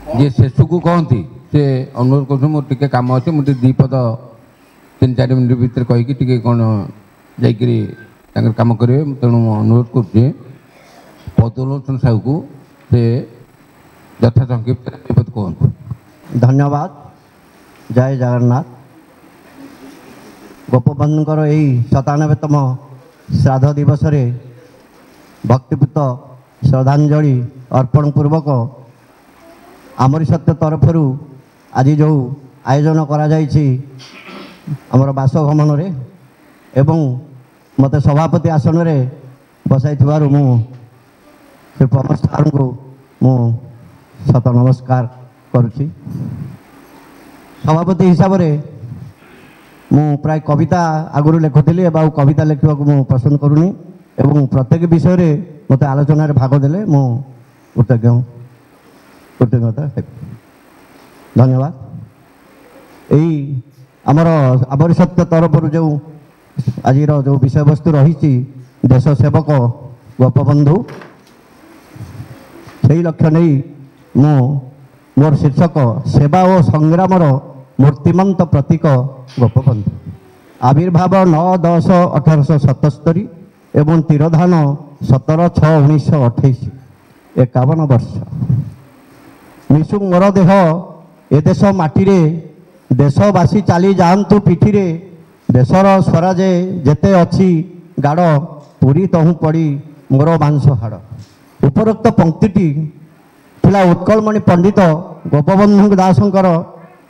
जे शेषकू कहती से अनुरोध कर टे कम अच्छे मुझे दीपद 3-4 मिनट भितर कहीकि कौन जा कम करेंगे तेणु अनुरोध कर पदलोचन साहू को से यथा संक्षिप्त दीपद कहतु। धन्यवाद। जय जगन्नाथ। गोपबंधुकर यही 97तम श्राद्ध दिवस भक्तिपूत श्रद्धांजलि अर्पण पूर्वक आमरी सत्य तरफ आज जो आयोजन करा आमर बासभवन एवं मत सभापति आसन में बसाई श्री प्रमोद सार को मु शत नमस्कार करुच्ची। सभापति हिसाब से मु प्राय कविता आगुरी लिखुली कविता लिखा को पसंद करूनी एवं प्रत्येक विषय रे मत आलोचन भाग देले मु कृतज्ञता धन्यवाद। यही आमर आमरी सत्य तरफ जो आज जो विषय वस्तु रही देश सेवक गोपबंधु से लक्ष्य नहीं मोर शीर्षक सेवा और संग्रामर मूर्तिमंत प्रतीक गोपबंधु। आविर्भाव 9-10-1877 एवं तिरोधान 17-6-1928 51 वर्ष। निशु मोर देह ए देश माटीरे देशवासी चली जातु पिठिरे देशर स्वराजे जेते अच्छी गाड़ पूरी तहु पड़ी मोर मांस हाड़। उपरोक्त पंक्ति थिला उत्कलमणि पंडित गोपबंधु दासंकर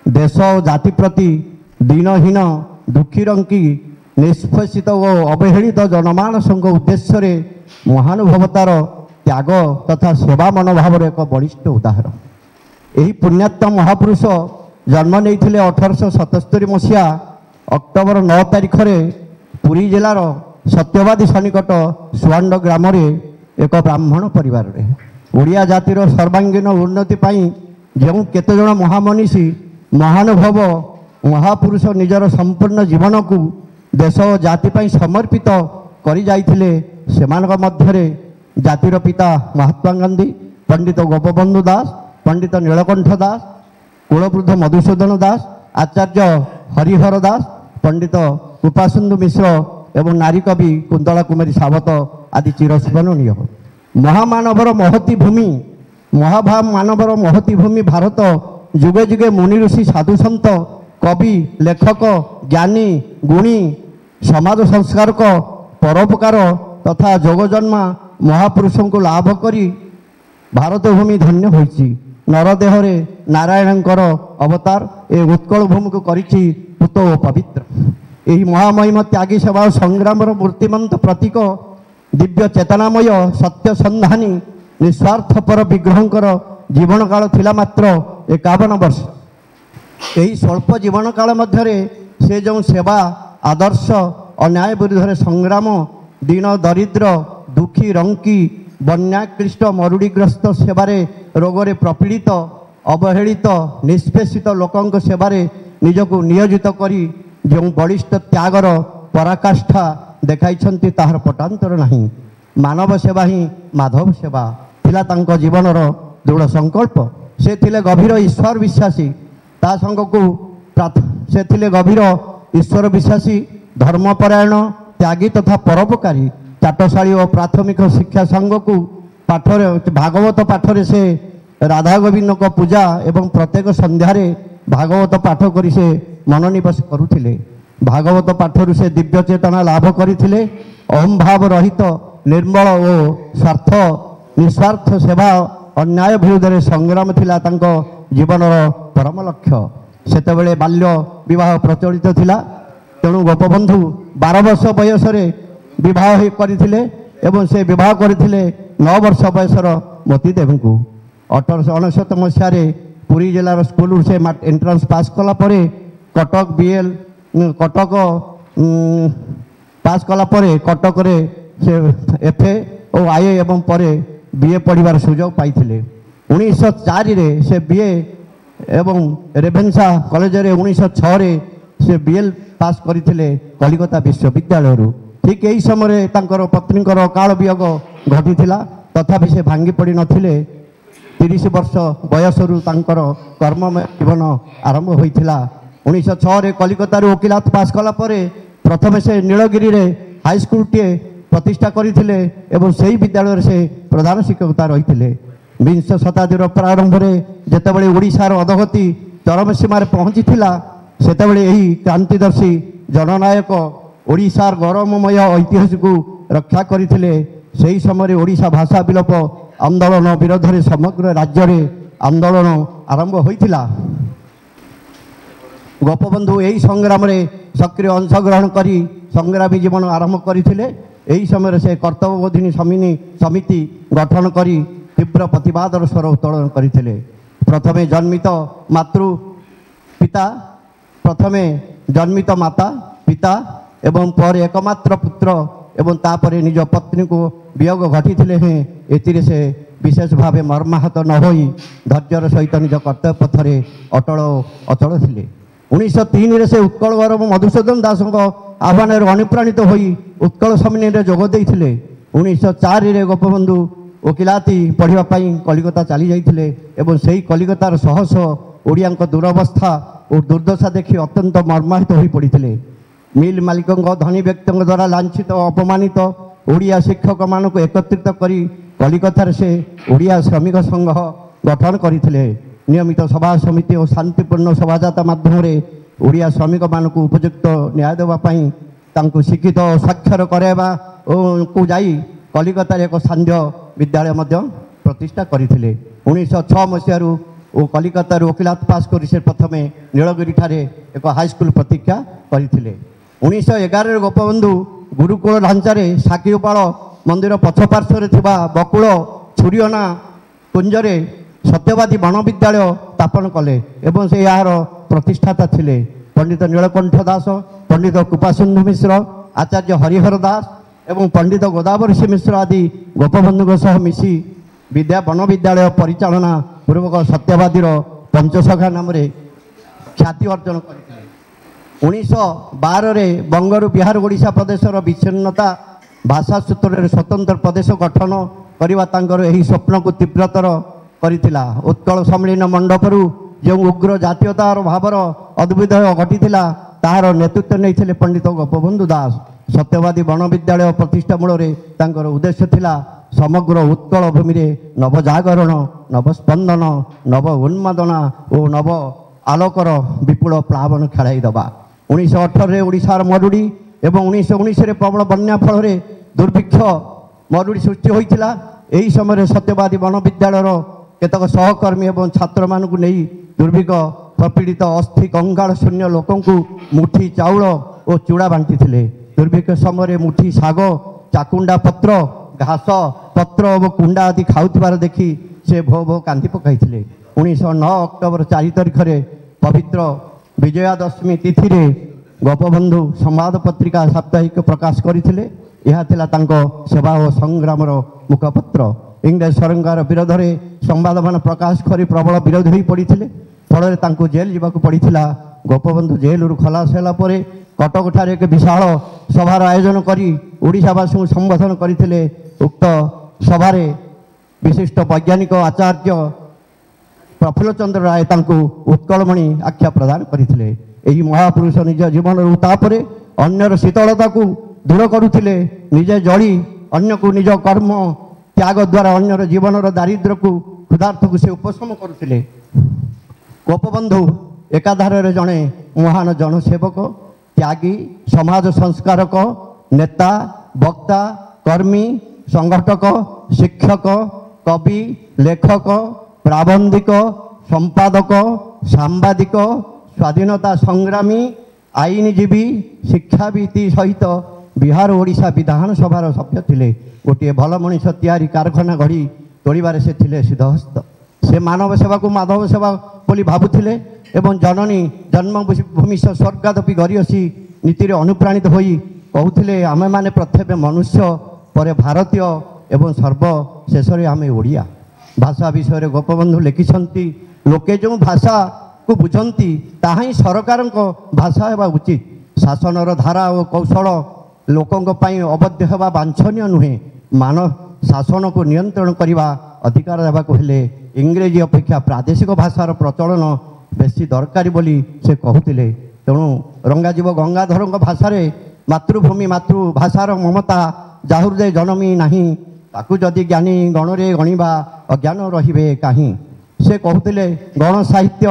देश और जाति प्रति दीनहीन दुखी रंकी निष्पेषित और अवहेलित जनमानस उद्देश्य महानुभवतार त्याग तथा सेवा मनोभाव एक बलिष्ठ उदाहरण। यही पुण्यात्म महापुरुष जन्म नहीं 1877 मसीहा अक्टोबर 9 तारिख में पुरी जिलार सत्यवादी सन्निकट सुआंड ग्राम एक ब्राह्मण परिवार रे ओडिया जातिर सर्वांगीन उन्नति जो केतजन महामनीषी महानुभव महापुरुष निजर संपूर्ण जीवन को देश और जाति समर्पित करि जाइथिले सेमानक मध्यरे जातिर पिता महात्मा गांधी, पंडित गोपबंधु दास, पंडित नीलकंठ दास, कुलवृद्ध मधुसूदन दास, आचार्य हरिहर दास, पंडित कृपासिंधु मिश्र एवं नारी कवि कुंतला कुमारी सावत आदि चिरस्मरणीय। महामानवर महती भूमि महामानवर महती भूमि भारत जुगे जुगे मुनि ऋषि साधु सन्त कवि लेखक ज्ञानी गुणी समाज संस्कारक परोपकार तथा जोगजन्मा महापुरुषों को लाभ करी भारत भूमि धन्य होइछि। नरदेहरे नारायणकर अवतार ए उत्कल भूमि को करिछि पूत ओ पवित्र। यही महामहिम त्यागी सेवा संग्राम मूर्तिमंत प्रतीक दिव्य चेतनामय सत्य संधानी निस्वार्थपर विग्रहंकर जीवन काल थिला मात्र 51 वर्ष। यही स्वल्प जीवन काल मध्यरे से जो सेवा आदर्श अन्याय विरुद्ध संग्राम दीन दरिद्र दुखी रंकी बन्याक्लिष्ट मरुड़ीग्रस्त सेवारे रोगरे प्रपीड़ित अवहेलित निष्पेषित लोकों सेवारे निजको नियोजित करी जो बलिष्ठ त्यागर पराकाष्ठा देखाई ताहार पटांतर नहीं। मानव सेवा ही माधव सेवा थिला तांको जीवनर दृढ़ संकल्प। से थिले गभीर ईश्वर विश्वासी ता संगको से थिले गभीर ईश्वर विश्वासी धर्मपरायण त्यागी तथा परोपकारी चाटशाली और प्राथमिक शिक्षा संघ को पाठरे भागवत पाठरे से राधा गोविंद को पूजा एवं प्रत्येक संध्यारे भागवत पाठ करी से मनोनिवेश करुथिले। भागवत पाठरु से दिव्य चेतना लाभ करथिले। अहम भाव रहित निर्मल और स्वार्थ निस्वार्थ सेवा अन्याय विरुद्ध संग्राम थिला तांको जीवनर परम लक्ष्य। सेतेबेले बाल्य विवाह प्रचलित थिला तेणु गोपबंधु 12 वर्ष बयस विवाह करथिले एवं से विवाह करथिले 9 वर्ष बयसर मतीदेव को। 1869 मसीह पुरी जिलार स्कूल से एंट्रांस पास कला परे कटक बीएल कटक पास कला परे कटक रे से एफए और आईए एवं परे बीए पढ़िबार सुजोग पाइथिले। 1904 रे से बीए एवं रेभेन्सा कॉलेज रे 1906 रे से बीएल पास करथिले कलिकता विश्वविद्यालय रु। ठीक यही समय तांकर पत्नीकर काल वियोग घटी तथापि से भांगी पड़ी नथिले 30 वर्ष बयसरू तांकर कर्ममय जीवन आरंभ होइथिला। 1906 रे कलिकता वकिलात पास कला परे प्रथम से नीलगिरी रे हाई स्कूल टे प्रतिष्ठा करथिले एवं सेही विद्यालय से प्रधान शिक्षकता रहिथिले। 20 शताब्दीर प्रारंभ रे जेतेबेले ओडिशार अधगति चरम सीमार पहुंचीथिला सेतेबेले एही क्रांतिदर्शी जननायक ओडिशार गौरवमय ऐतिहास को रक्षा करथिले। सेही समय ओडिशा भाषा विलोप आंदोलन विरोध में समग्र राज्य में आंदोलन आरंभ होइथिला। गोपबंधु यही संग्राम रे सक्रिय अंशग्रहण करी संग्रामी जीवन आरंभ करथिले। यही समय से कर्तव्यबोधिनी समिति गठन करी तीव्र प्रतिवादर स्वर उत्तोलन करथिले। प्रथमे जन्मित माता पिता एवं पर एकमात्र पुत्र एवं तापरे निज पत्नी को वियोग घटी हैं। एतिरे से विशेष भाव मर्माहत न होई धैर्यर सहित निज कर्तव्य पथरे अचल थिले। 1903 से उत्कल गौरव मधुसूदन दास आह्वान अनुप्राणित होई उत्कल सम्मेलन में जोग देइथिले। 1904 रे गोपबंधु वकिलाती पढ़ाई कलिकता चली जाइथिले एवं सेही कलिकतार शह शह ओडिया दुरवस्था और दुर्दशा देखि अत्यंत मर्माहित होई पड़िथिले। मिल मालिक धनी व्यक्ति द्वारा लांछित अपमानित ओडिया शिक्षक मान एकत्रित करी कलिकतार से ओडिया श्रमिक संघ गठन करथिले। नियमित सभा समिति और शांतिपूर्ण शोभायात्रा माध्यम ओडिया श्रमिक मान उपयुक्त न्याय देवाई तांको शिक्षित और साक्षर कराइबा को जाई कलिकतार एक सांध्य विद्यालय मध्य प्रतिष्ठा करथिले। 1906 मसीह कलिकतार वकिलात पास करी से प्रथमे नीलगिरी ठारे एक हाईस्कूल प्रतिज्ञा करथिले। 1911 गोपबंधु गुरुकुल ढांचार साकीपाड़ मंदिर पछपार्श्वर बकुल छुरीअना कुंजरे सत्यवादी बण विद्यालय स्थापन कले एवं से यार प्रतिष्ठाता थिले। पंडित नीलकंठ दास, पंडित कृपासिंधु मिश्र, आचार्य हरिहर दास एवं पंडित गोदावरी मिश्र आदि गोपबंधु सह मिसी बण विद्यालय परिचालना पूर्वक सत्यवादीर पंचसखा नाम ख्याति अर्जन करथिले। 1912 बंगरु बिहार ओडिशा प्रदेशर विच्छिन्नता भाषा सूत्र स्वतंत्र प्रदेश गठन करवा तांकर एही स्वप्न को तीव्रतर करिथिला। उत्कल सम्मेलन मंडपरू जो उग्र जातीयतार भावर अद्भुतय घटीथिला तार नेतृत्व नहीं पंडित गोपबंधु दास। सत्यवादी बण विद्यालय प्रतिष्ठा मूल तांकर उद्देश्य थिला समग्र उत्कल भूमि रे नव जागरण, नव स्पंदन, नव उन्मादना और नव आलोकर विपुल प्लावन खेलाई दबा। 1918 ओडिशार मरुड़ी एवं 1919 प्रबल बन्या फल दुर्भिक्ष मरुड़ी सृष्टि होइथिला। एही समय सत्यवादी बण विद्यालयर केतक सहकर्मी एवं छात्र मानक नहीं दुर्भिक्ष प्रपीड़ित अस्थि कंगाल शून्य लोक मुठी चाउल और चूड़ा बांटी थे। दुर्भिक्ष समय मुठी शाग, चाकुंडा पत्र, घास पत्र और कुंडा आदि खाऊथिबार देखि से भो भो कांदी पकाई। 1909 अक्टोबर 4 तारिख पवित्र विजयादशमी तिथि रे गोपबंधु संवाद पत्रिका साप्ताहिक प्रकाश करथिले। यह थिला तांको सेवा और संग्रामर मुखपत्र। इंग्रेज सरकार विरोध में संवाद मान प्रकाश करी प्रबल विरोध हो पड़ी फल तांको जेल जावाक पड़ीथिला। गोपबंधु जेल खलास होला परे कटक ठारे एक विशाल सभार आयोजन करी ओडिशावासी को संबोधन करथिले। उक्त सभार विशिष्ट वैज्ञानिक आचार्य प्रफुल्ल चंद्र राय तांको उत्कलमणि आख्या प्रदान करथिले। एही महापुरुष निज जीवन उतापरे अन्यर शीतलता को दूर करुथिले। निजे जड़ी अन्य को निज कर्म त्याग द्वारा अन्यर जीवन दारिद्र को क्षुधार्थ को से उपशम करुथिले। गोपबंधु एकाधार जड़े महान जनसेवक, त्यागी, समाज संस्कारक, नेता, वक्ता, कर्मी, संगठक, शिक्षक, कवि, लेखक, प्राबंधिक, संपादक, सांबादिक, स्वाधीनता संग्रामी, आईनजीवी, शिक्षाविद सहित बिहार ओडिशा विधानसभार सभ्य थिले। गोटे भल मनीष तैयारी कारखाना गढ़ी तोड़बार से थिले सिद्धहस्त। से मानव सेवा को माधव सेवा बोली भावुथिले एवं जननी जन्मभूमि स्वर्गादपि गरियसी नीति अनुप्राणित होई कहूथिले आमे माने प्रथमे मनुष्य पर भारतीय एवं सर्वशेष आमे ओडिया। भाषा विषय गोपबंधु लिखिछंती लोके जो भाषा को बुझंती ताहा ही सरकार भाषा हेबा उचित। शासनर धारा और कौशल लोकों पाई अवध्य हेबा वांछनीय नुहे। मानव शासन को नियंत्रण करने अधिकार देवाक हेले इंग्रेजी अपेक्षा प्रादेशिक भाषार प्रचलन बेसी दरकारी बोली से कहते। तेणु रंगाजीव गंगाधर भाषा मातृभूमि मातृभाषार ममता जाहृदय जनमी नहीं ताकू जदि ज्ञानी गणरे गणिबा अज्ञान रहिबे काहीं। से कहते गण साहित्य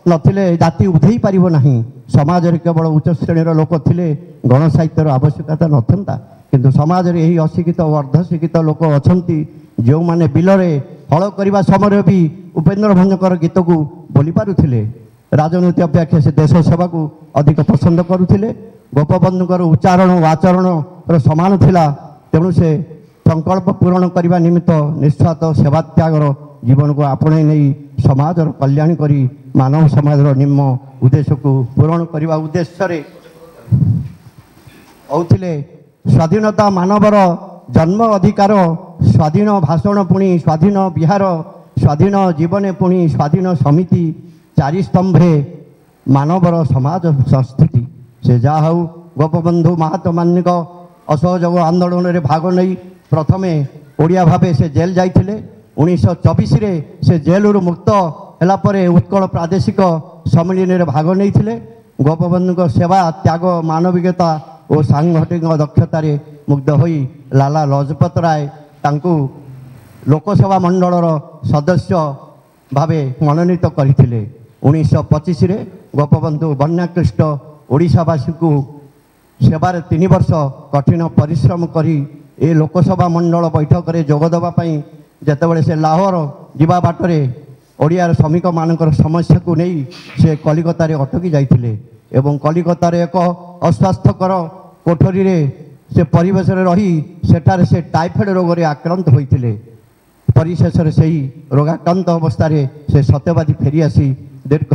नथिले जाति उधेई पारिबो नहीं। समाज रे केवल उच्च श्रेणीर लोक थिले गण साहित्यर आवश्यकता नथंता, किंतु समाज रे एही अशिक्षित और अर्धशिक्षित लोक अछंती जो माने बिलरे हल करबा समय भी उपेन्द्र भंजकर गीत को बोली पारुथिले। राजनीति अपेक्षा से देश सेवा को अधिक पसंद करुथिले। गोपबंधुकर उच्चारण और आचरण समान थिला। तेणु से संकल्प पूरण करने निमित्त निस्वार्थ सेवा त्यागर जीवन को आपणे नहीं समाजर कल्याण करी मानव समाजर निम्न उद्देश्य को पूरण करने उद्देश्य कहते। स्वाधीनता मानवर जन्म अधिकार स्वाधीन भाषण पुणी स्वाधीन विहार स्वाधीन जीवन पुणी स्वाधीन समिति चारि स्तंभे मानवर समाज संस्कृति। से जहा गोपबंधु महात्मा मान्यक असहयोग आंदोलन में भाग नहीं प्रथमे ओडिया भावे से जेल जाइथिले। 1924 रे से जेल रु मुक्त होला परे उत्कल प्रादेशिक सम्मेलन में भाग नहीं। गोपबंधु सेवा त्याग मानविकता और सांगठनिक दक्षतार मुग्ध होई लाला लजपत राय तांकू लोकसभा मंडलर सदस्य भावे मनोनीत करथिले। 1925 रे गोपबंधु बन्याकृष्ट ओडिशावासी को सेवार 3 वर्ष कठिन परिश्रम करी ए लोकसभा मंडल बैठक में जोगदवा जेतेबेले से लाहौर जीवा बाटरे ओडियार श्रमिक मानकर समस्या को नहीं से कलिकता रे अटकी जाइथिले एवं कलिकता रे एक अस्वास्थ्यकर कोठरी रे से परिवेश रही सेठारे से टाइफॉइड रोग रे आक्रांत होइथिले। परिशेष से ही रोगाक्रांत अवस्था से सत्यवादी फेरी आसी दीर्घ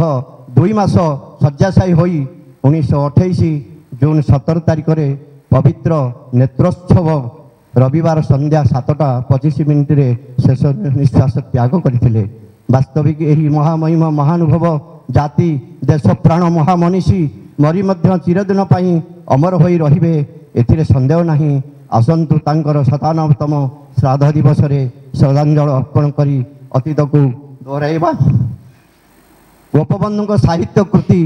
2 मास शଯ୍याशायी होई 1928 जून 17 तारिख रे पवित्र नेत्रोत्सव रविवार संध्या 7:25 रे शेष निश्वास त्याग करथिले। वास्तविक यही महामहिम महानुभव जाति देश प्राण महामनीषी मरी मध्य चिरदिन पाई अमर होई रहिबे एथिरे संदेह नहीं। आसंतु तांकर 97तम श्राद्ध दिवस रे श्रद्धांजलि अर्पण करी अतीत को दोहराइबा। गोपबंधु साहित्य कृति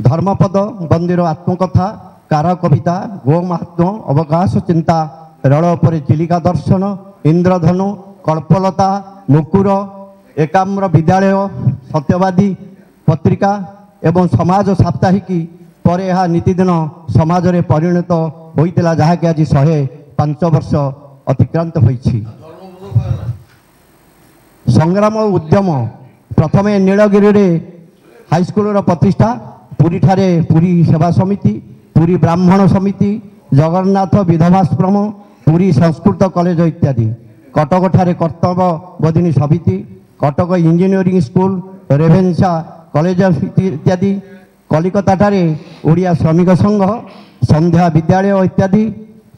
धर्मपद बंदीर आत्मकथा कार कविता गो महात्म अवकाश चिंता रण पर चिलिका दर्शन इंद्रधनु कल्पलता मुकुर एकाम्र विद्यालय सत्यवादी पत्रिका एवं समाज साप्ताहिकी पर यह नीतिदिन समाज रे परिणत होइतिला जहाँकि आज 105 वर्ष अतिक्रांत होइछि। संग्राम उद्यम प्रथमे नीलगिरी रे हाईस्कूल प्रतिष्ठा पुरी ठारे पुरी सेवा समिति पुरी ब्राह्मण समिति जगन्नाथ विधवाश्रम पुरी संस्कृत कॉलेज इत्यादि कटक ठारे कर्तव्य बोधिनी समिति कटक इंजीनियरिंग स्कूल रेभेन्सा कॉलेज इत्यादि कलिकता ठारे ओडिया श्रमिक संघ संध्या विद्यालय इत्यादि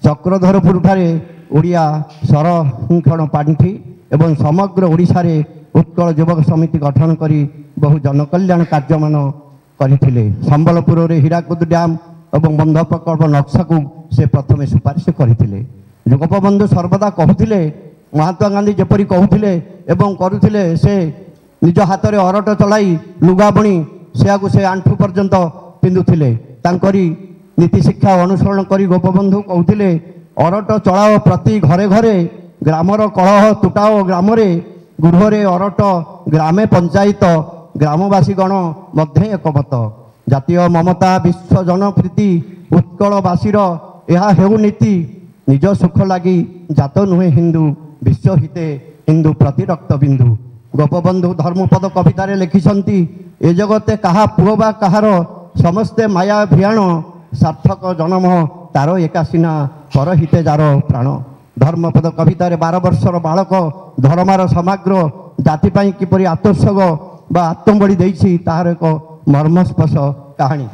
चक्रधरपुर ठारे ओडिया संरक्षण पांठी एवं समग्र ओडिशा रे उत्कल युवक समिति गठन करी बहु जनकल्याण कार्यमान करथिले। संबलपुर रे हीराकुद डैम एवं बंध प्रकल्प नक्शा को से प्रथमे सुपारिश करथिले। गोपबंधु सर्वदा कहथिले महात्मा गांधी जेपरी कहथिले एवं करुथिले से निज हाथ में अरट चलाई लुगा बुणी से आंठू पर्यंत पिंधुथिले। तांकरी नीति शिक्षा अनुसरण करी गोपबंधु कहथिले अरट चलाओ प्रति घरे घरे ग्रामर कलह तुटाओ ग्राम रे गृह रे अरट ग्रामे पंचायत ग्रामवासी गण मध्य एकमत जातीय ममता विश्व जनप्रीति उत्कलवासीर यह हेउ नीति निज सुख लगी जात नुहे हिंदू विश्व हिते हिंदू प्रति रक्त बिंदु। गोपबंधु धर्मपद कवितार लिखिछंती ए जगते कहा पुओ बा कहार समस्ते माया भियाण सार्थक जन्म तार एकासीना पर हिते जार प्राण। धर्मपद कवितार 12 वर्षर बालक धर्मार समग्र जाति पाई किपरि आत्मोत्सर्ग बा आत्मबली देइछि ताहार एक मर्मस्पर्श कहानी।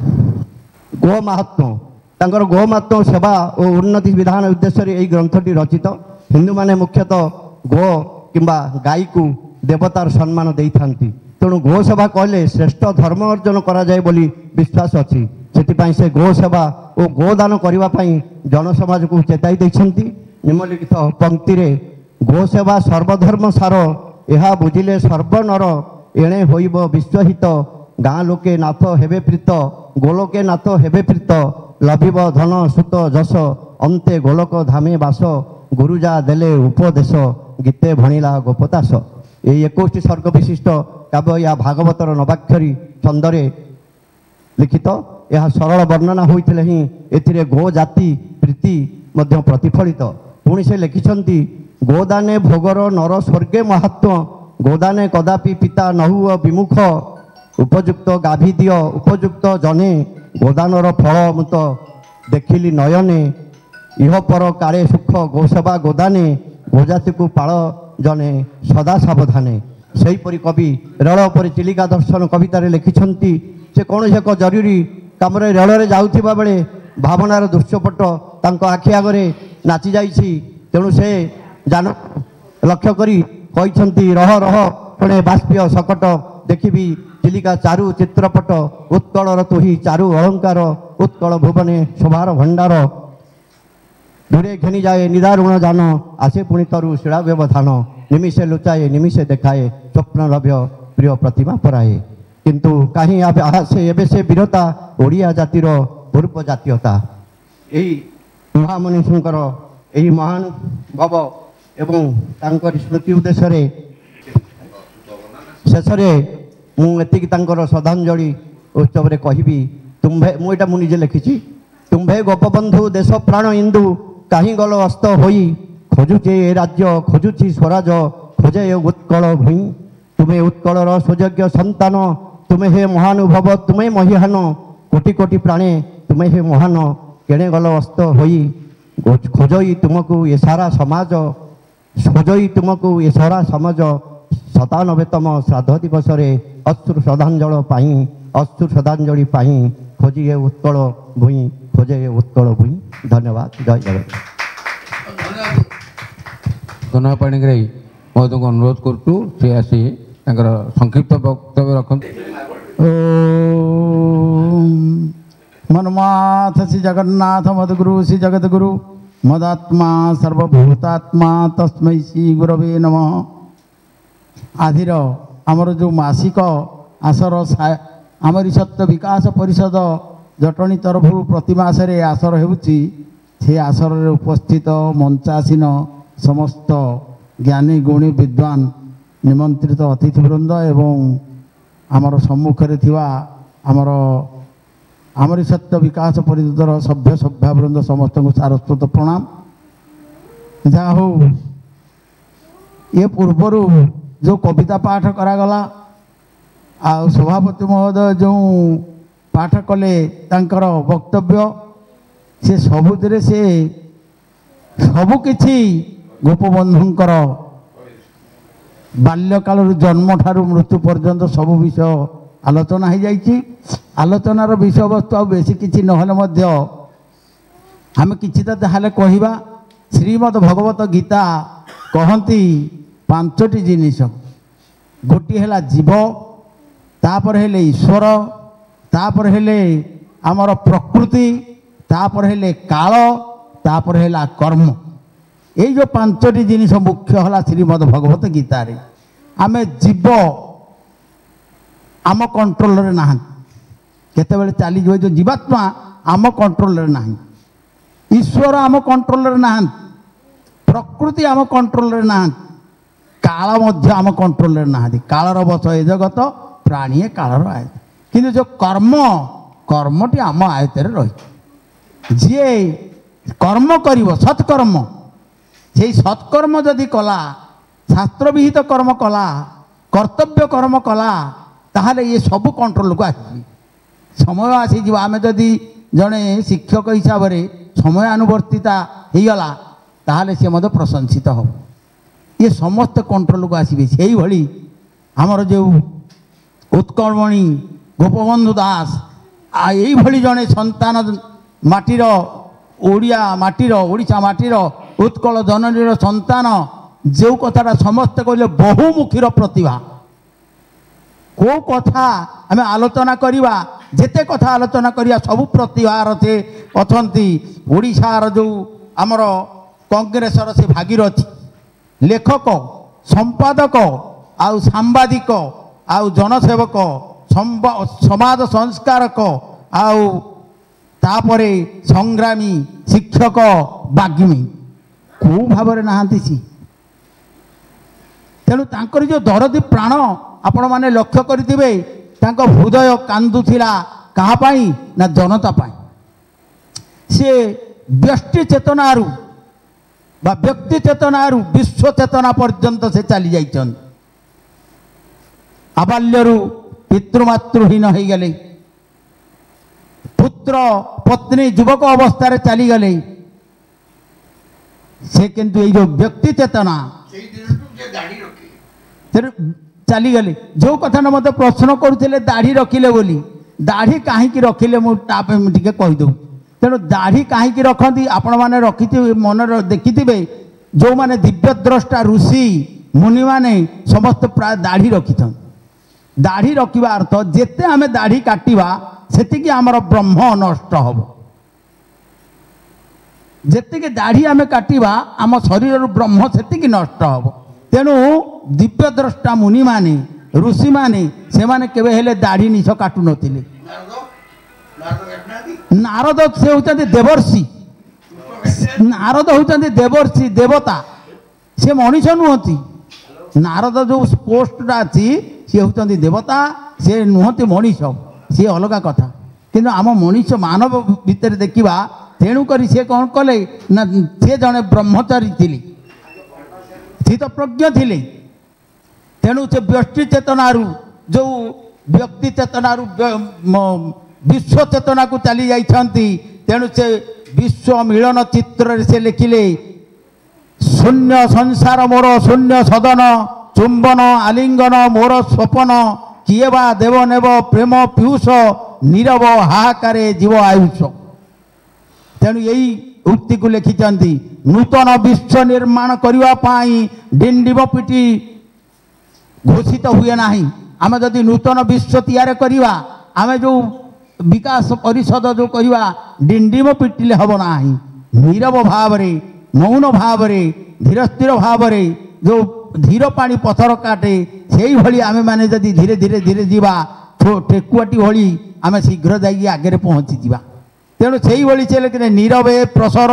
गो महात्म तांकर गो महात्म सेवा और उन्नति विधान उद्देश्य यही ग्रंथटी रचित। हिंदू माने मुख्यतः गो किंबा गाई को देवतार सम्मान दे था। तेणु गो सेवा कहले श्रेष्ठ धर्म अर्जन करा जाए बोली विश्वास अच्छी से गो सेवा और गोदान करने जनसमाज को चेताई देछंती। निम्नलिखित पंक्ति रे गो सेवा सर्वधर्म सार ଏହା ବୁଝିଲେ ସର୍ବନର ଏଣେ ହୋଇବ ବିଶ୍ୱହିତ ଗାଁ ଲୋକେ ନାଥ ହେବେ ପ୍ରୀତ ଗୋଲୋକେ ନାଥ ହେବେ ପ୍ରୀତ ଲଭିବ ଧନ ସୁତ ଯଶ ଅନ୍ତେ ଗୋଲକ ଧାମେ ବାସ ଗୁରୁଜା ଦେଲେ ଉପଦେଶ ଗୀତେ ଭଣିଲା ଗୋପଦାସ। এই 21টি সর্গ বিশিষ্ট কাব্য ଏହା ଭାଗବତର ନବାକ୍ଷରୀ ଛନ୍ଦରେ লিখিত। ଏହା ସରଳ ବର୍ଣ୍ଣନା ହୋଇଥିଲେ ହିଁ ଏଥିରେ ଗୋ ଜାତି ପ୍ରୀତି ମଧ୍ୟ ପ୍ରତିଫଳିତ। ପୁଣି ସେ ଲେଖିଛନ୍ତି ଗୋଦାନେ ଭୋଗର ନର ସ୍ୱର୍ଗେ ମହାତ୍ମ ଗୋଦାନେ କଦାପି ପିତା ନହୁଅ ବିମୁଖ ଉପଯୁକ୍ତ ଗାଭି ଦିଅ ଉପଯୁକ୍ତ ଜନେ ଗୋଦାନର ଫଳ ମୁତ ଦେଖିଲି ନୟନେ ଇହ ପର କାଳେ ସୁଖ ଗୋସେବା ଗୋଦାନେ ଗୋଜାତିକୁ ପାଳ ଜନେ ସଦା ସାବଧାନେ। ସେହିପରି କବି ରେଳ ଉପରେ ଚିଲିକା ଦର୍ଶନ କବିତାରେ ଲେଖିଛନ୍ତି ସେ କୌଣସି ଏକ ଜରୁରୀ କାମରେ ରେଳରେ ଯାଉଥିବା ବେଳେ ଭାବନାର ଦୃଶ୍ୟପଟ ତାଙ୍କ ଆଖି ଆଗରେ ନାଚି ଯାଇଛି। ତେଣୁ ସେ ଯାନ ଲକ୍ଷ୍ୟ କରି କହିଛନ୍ତି ରହ ରହ ପୁଣି ବାଷ୍ପୀୟ ସକଟ ଦେଖିବି ଚିଲିକା ଚାରୁ ଚିତ୍ରପଟ ଉତ୍କଳର ତୁହି ଚାରୁ ଅଳଙ୍କାର ଉତ୍କଳ ଭୁବନେ ଶୋଭାର ଭଣ୍ଡାର ଦୂରେ ଘେନି ଯାଏ ନିଦାରୁଣ ଯାନ ଆସେ ପୁଣି ତରୁ ଶିଳା ବ୍ୟବଧାନ ନିମିଷେ ଲୁଚାଏ ନିମିଷେ ଦେଖାଏ ସ୍ୱପ୍ନ ଲଭ୍ୟ ପ୍ରିୟ ପ୍ରତିମା ପରାଏ। କିନ୍ତୁ କାହିଁ ଆସେ ଏବେ ସେ ବୀରତା ଓଡ଼ିଆ ଜାତିର ପୂର୍ବ ଜାତୀୟତା। ଏହି ମହାମନୀଷଙ୍କର ଏହି ମହାନୁଭବ ଏବଂ ତାଙ୍କରି ସ୍ମୃତି ଉଦ୍ଦେଶ୍ୟରେ ଶେଷରେ ମୁଁ ଏତିକି ତାଙ୍କର ଶ୍ରଦ୍ଧାଞ୍ଜଳି ଉତ୍ସବରେ କହିବି ତୁମ୍ଭେ ମୁଁ ଏଇଟା ମୁଁ ନିଜେ ଲେଖିଛି ତୁମ୍ଭେ ଗୋପବନ୍ଧୁ ଦେଶ ପ୍ରାଣ ଇନ୍ଦୁ କାହିଁ ଗଲ ଅସ୍ତ ହୋଇ ଖୋଜୁଛି ଏ ରାଜ୍ୟ ଖୋଜୁଛି ସ୍ୱରାଜ ଖୋଜେ ଏ ଉତ୍କଳ ଭୂଇଁ ତୁମେ ଉତ୍କଳର ସୁଯୋଗ୍ୟ ସନ୍ତାନ ତୁମେ ହେ ମହାନୁଭବ ତୁମେ ମହିହାନ କୋଟି କୋଟି ପ୍ରାଣେ ତୁମେ ହେ ମହାନ କେଣେ ଗଲ ଅସ୍ତ ହୋଇ ଖୋଜଇ ତୁମକୁ ଏ ସାରା ସମାଜ ଖୋଜଇ ତୁମକୁ ଏ ସାରା ସମାଜ 97ତମ ଶ୍ରାଦ୍ଧ ଦିବସରେ ଅଶ୍ରୁ ଶ୍ରଦ୍ଧାଞ୍ଜଳି ପାଇଁ ଖୋଜି ଏ ଉତ୍କଳ ଭୂଇଁ ଖୋଜେ ଏ ଉତ୍କଳ ଭୂଇଁ। ଧନ୍ୟବାଦ। ଜୟ ଜଗନ୍ନାଥ। ଧନ୍ୟବାଦ ପାଣିଗ୍ରାହୀ ମହୋଦୟଙ୍କୁ ଅନୁରୋଧ କରୁଛୁ ସେ ଆସି ତାଙ୍କର ସଂକ୍ଷିପ୍ତ ବକ୍ତବ୍ୟ ରଖନ୍ତୁ। ମନ୍ମାଥ ଶ୍ରୀ ଜଗନ୍ନାଥ ମଦଗୁରୁ ଶ୍ରୀ ଜଗଦ୍ଗୁରୁ ମଦାତ୍ମା ସର୍ବଭୂତାତ୍ମା ତସ୍ମୈ ଶ୍ରୀ ଗୁରବେ ନମଃ। ଆଜିର ଆମର ଯେଉଁ ମାସିକ ଆସର ଆମରି ସତ୍ୟ ବିକାଶ ପରିଷଦ ଜଟଣୀ ତରଫରୁ ପ୍ରତି ମାସରେ ଆସର ହେଉଛି ସେ ଆସରରେ ଉପସ୍ଥିତ ମଞ୍ଚାସୀନ ସମସ୍ତ ଜ୍ଞାନୀ ଗୁଣୀ ବିଦ୍ୱାନ ନିମନ୍ତ୍ରିତ ଅତିଥିବୃନ୍ଦ ଏବଂ ଆମର ସମ୍ମୁଖରେ ଥିବା ଆମରି ସତ୍ୟ ବିକାଶ ପରିଷଦର ସଭ୍ୟ ସଭ୍ୟାବୃନ୍ଦ ସମସ୍ତଙ୍କୁ ସାରସ୍ୱତ ପ୍ରଣାମ। ଯାହା ହଉ ଏ ପୂର୍ବରୁ ଯେଉଁ କବିତା ପାଠ କରାଗଲା ଆଉ ସଭାପତି ମହୋଦୟ ଯେଉଁ ପାଠ କଲେ ତାଙ୍କର ବକ୍ତବ୍ୟ ସେ ସବୁଥିରେ ସେ ସବୁକିଛି ଗୋପବନ୍ଧୁଙ୍କର ବାଲ୍ୟକାଳରୁ ଜନ୍ମଠାରୁ ମୃତ୍ୟୁ ପର୍ଯ୍ୟନ୍ତ ସବୁ ବିଷୟ ଆଲୋଚନା ହୋଇଯାଇଛି। ଆଲୋଚନାର ବିଷୟବସ୍ତୁ ଆଉ ବେଶୀ କିଛି ନହେଲେ ମଧ୍ୟ ଆମେ କିଛିଟା ଯାହେଲେ କହିବା। ଶ୍ରୀମଦ୍ ଭଗବତ ଗୀତା କହନ୍ତି 5ଟି ଜିନିଷ। ଗୋଟିଏ ହେଲା ଜୀବ, ତାପରେ ହେଲେ ଈଶ୍ୱର, ତାପରେ ହେଲେ ଆମର ପ୍ରକୃତି, ତାପରେ ହେଲେ କାଳ, ତାପରେ ହେଲା କର୍ମ। এই যে 5টি জিনিস মুখ্য হল শ্রীমদ ভগবত গীতার। আমি জীব আম কন্ট্রোলরে না কেতবে চালিযোগ যে জীবাত্মা আম কন্ট্রোলরে না ঈশ্বর আম কন্ট্রোলরে না প্রকৃতি আম কন্ট্রোলরে না কাল মধ্যে আম কন্ট্রোলরে না কালর বশ এ জগত প্রাণী কালর আয়ত কিন্তু যে কর্মটি আম আয়তরে রয়েছে। যে কর্ম করিব সৎকর্ম সেই সৎকর্ম যদি কলা শাস্ত্রবিহিত কর্ম কলা কর্তব্য কর্ম কলা তাহলে ইয়ে সবু কন্ট্রোলକୁ আসবে। সময় আসিଯିବ ଆମେ ଯଦି ଜଣେ ଶିକ୍ଷକ ହିସାବରେ ସମୟାନୁବର୍ତ୍ତିତା ହେଇଗଲା ତାହେଲେ ସେ ମଧ୍ୟ ପ୍ରଶଂସିତ ହେବ। ଇଏ ସମସ୍ତେ କଣ୍ଟ୍ରୋଲକୁ ଆସିବେ। ସେଇଭଳି ଆମର ଯେଉଁ ଉତ୍କଳମଣି ଗୋପବନ୍ଧୁ ଦାସ এইଭଳି ଜଣେ ସନ୍ତାନ ମାଟିର ଓଡ଼ିଆ ମାଟିର ଓଡ଼ିଶା ମାଟିର ଉତ୍କଳ ଜନନୀର ସନ୍ତାନ ଯେଉଁ କଥାଟା ସମସ୍ତେ କହିଲେ ବହୁମୁଖୀର ପ୍ରତିଭା। କେଉଁ କଥା ଆମେ ଆଲୋଚନା କରିବା ଯେତେ କଥା ଆଲୋଚନା କରିବା ସବୁ ପ୍ରତିଭାର ସେ ଅଛନ୍ତି। ଓଡ଼ିଶାର ଯେଉଁ ଆମର କଂଗ୍ରେସର ସେ ଭାଗୀରଥୀ ଲେଖକ ସମ୍ପାଦକ आउ सांबादिक आउ जनसेवक समाज संस्कारक आउ तापरे संग्रामी शिक्षक बाग्मी को भाव नहांती सी तेणु तांकर जो दरदी प्राण आपण माने लक्ष्य करिथिबे तांको हृदय कांदुथिला कहा पाई ना जनता पाई से व्यष्टि चेतनारू बा व्यक्ति चेतनारू विश्व चेतना पर्यंत से चली जाइछन आबाल्यरू पितृमातृहीन हो गले पुत्र पत्नी युवक अवस्था रे चली गले से किंतु ये जो व्यक्ति चेतना चली गले जो कथा ना मत प्रश्न करुले दाढ़ी रखिले बोली दाढ़ी कहीं रखिले मुझे कहीदे तेणु दाढ़ी कहीं रखती आपण मैंने रखि मन देखि जो मैंने दिव्य द्रष्टा ऋषि मुनि माने समस्त प्राय दाढ़ी रखिछन दाढ़ी रखा अर्थ जेते आम दाढ़ी काटिबा सेतिकी आमर ब्रह्म नष्ट हम जेतिकी दाढ़ी आम काटिबा आम शरीर ब्रह्म सेतिकी नष्ट हम तेणु दिव्य द्रष्टा मुनि माने ऋषि माने से माने केबे हेले दाढ़ी निश काटु नथिले नारद से होचंती देवर्षि नारद होचंती देवर्षि देवता से मनीष नुहति नारद जो पोस्टा अच्छी सी होचंती देवता से नुहति मनीष सी अलग कथा किंतु आम मनीष मानव भितर देखा तेणुक सी कौन कले ना सी जड़े ब्रह्मचारी थिले स्थित प्रज्ञ थिले तेणु से व्यष्टि चेतनारू जो व्यक्ति चेतनारू विश्व चेतना को चली जाइछंती तेणु से विश्व मिलन चित्र से लिखिले शून्य संसार मोर शून्य सदन चुंबन आलिंगन मोर स्वपन किए बा देव नेब प्रेम पीयूष नीरव हाहाकारे जीव आयुष तेणु यही उक्ति को लिखिछंती नूतन विश्व निर्माण करने पाई डिंडिम पिटी घोषित हुए नाही आमे जदि नूतन विश्व तैयार करिवा आमे जो विकास परिषद जो करवा डिंडिम पिटिले हम ना नीरव भाव मौन भाव धीर स्थिर भाव जो धीर पानी पथर काटे से भाई आमे माने जदि धीरे धीरे धीरे जीवा ठेकुआटी भली आमे शीघ्र जाइए आगे पहुँची जा तेणु से भाई से लेकिन नीरवे प्रसर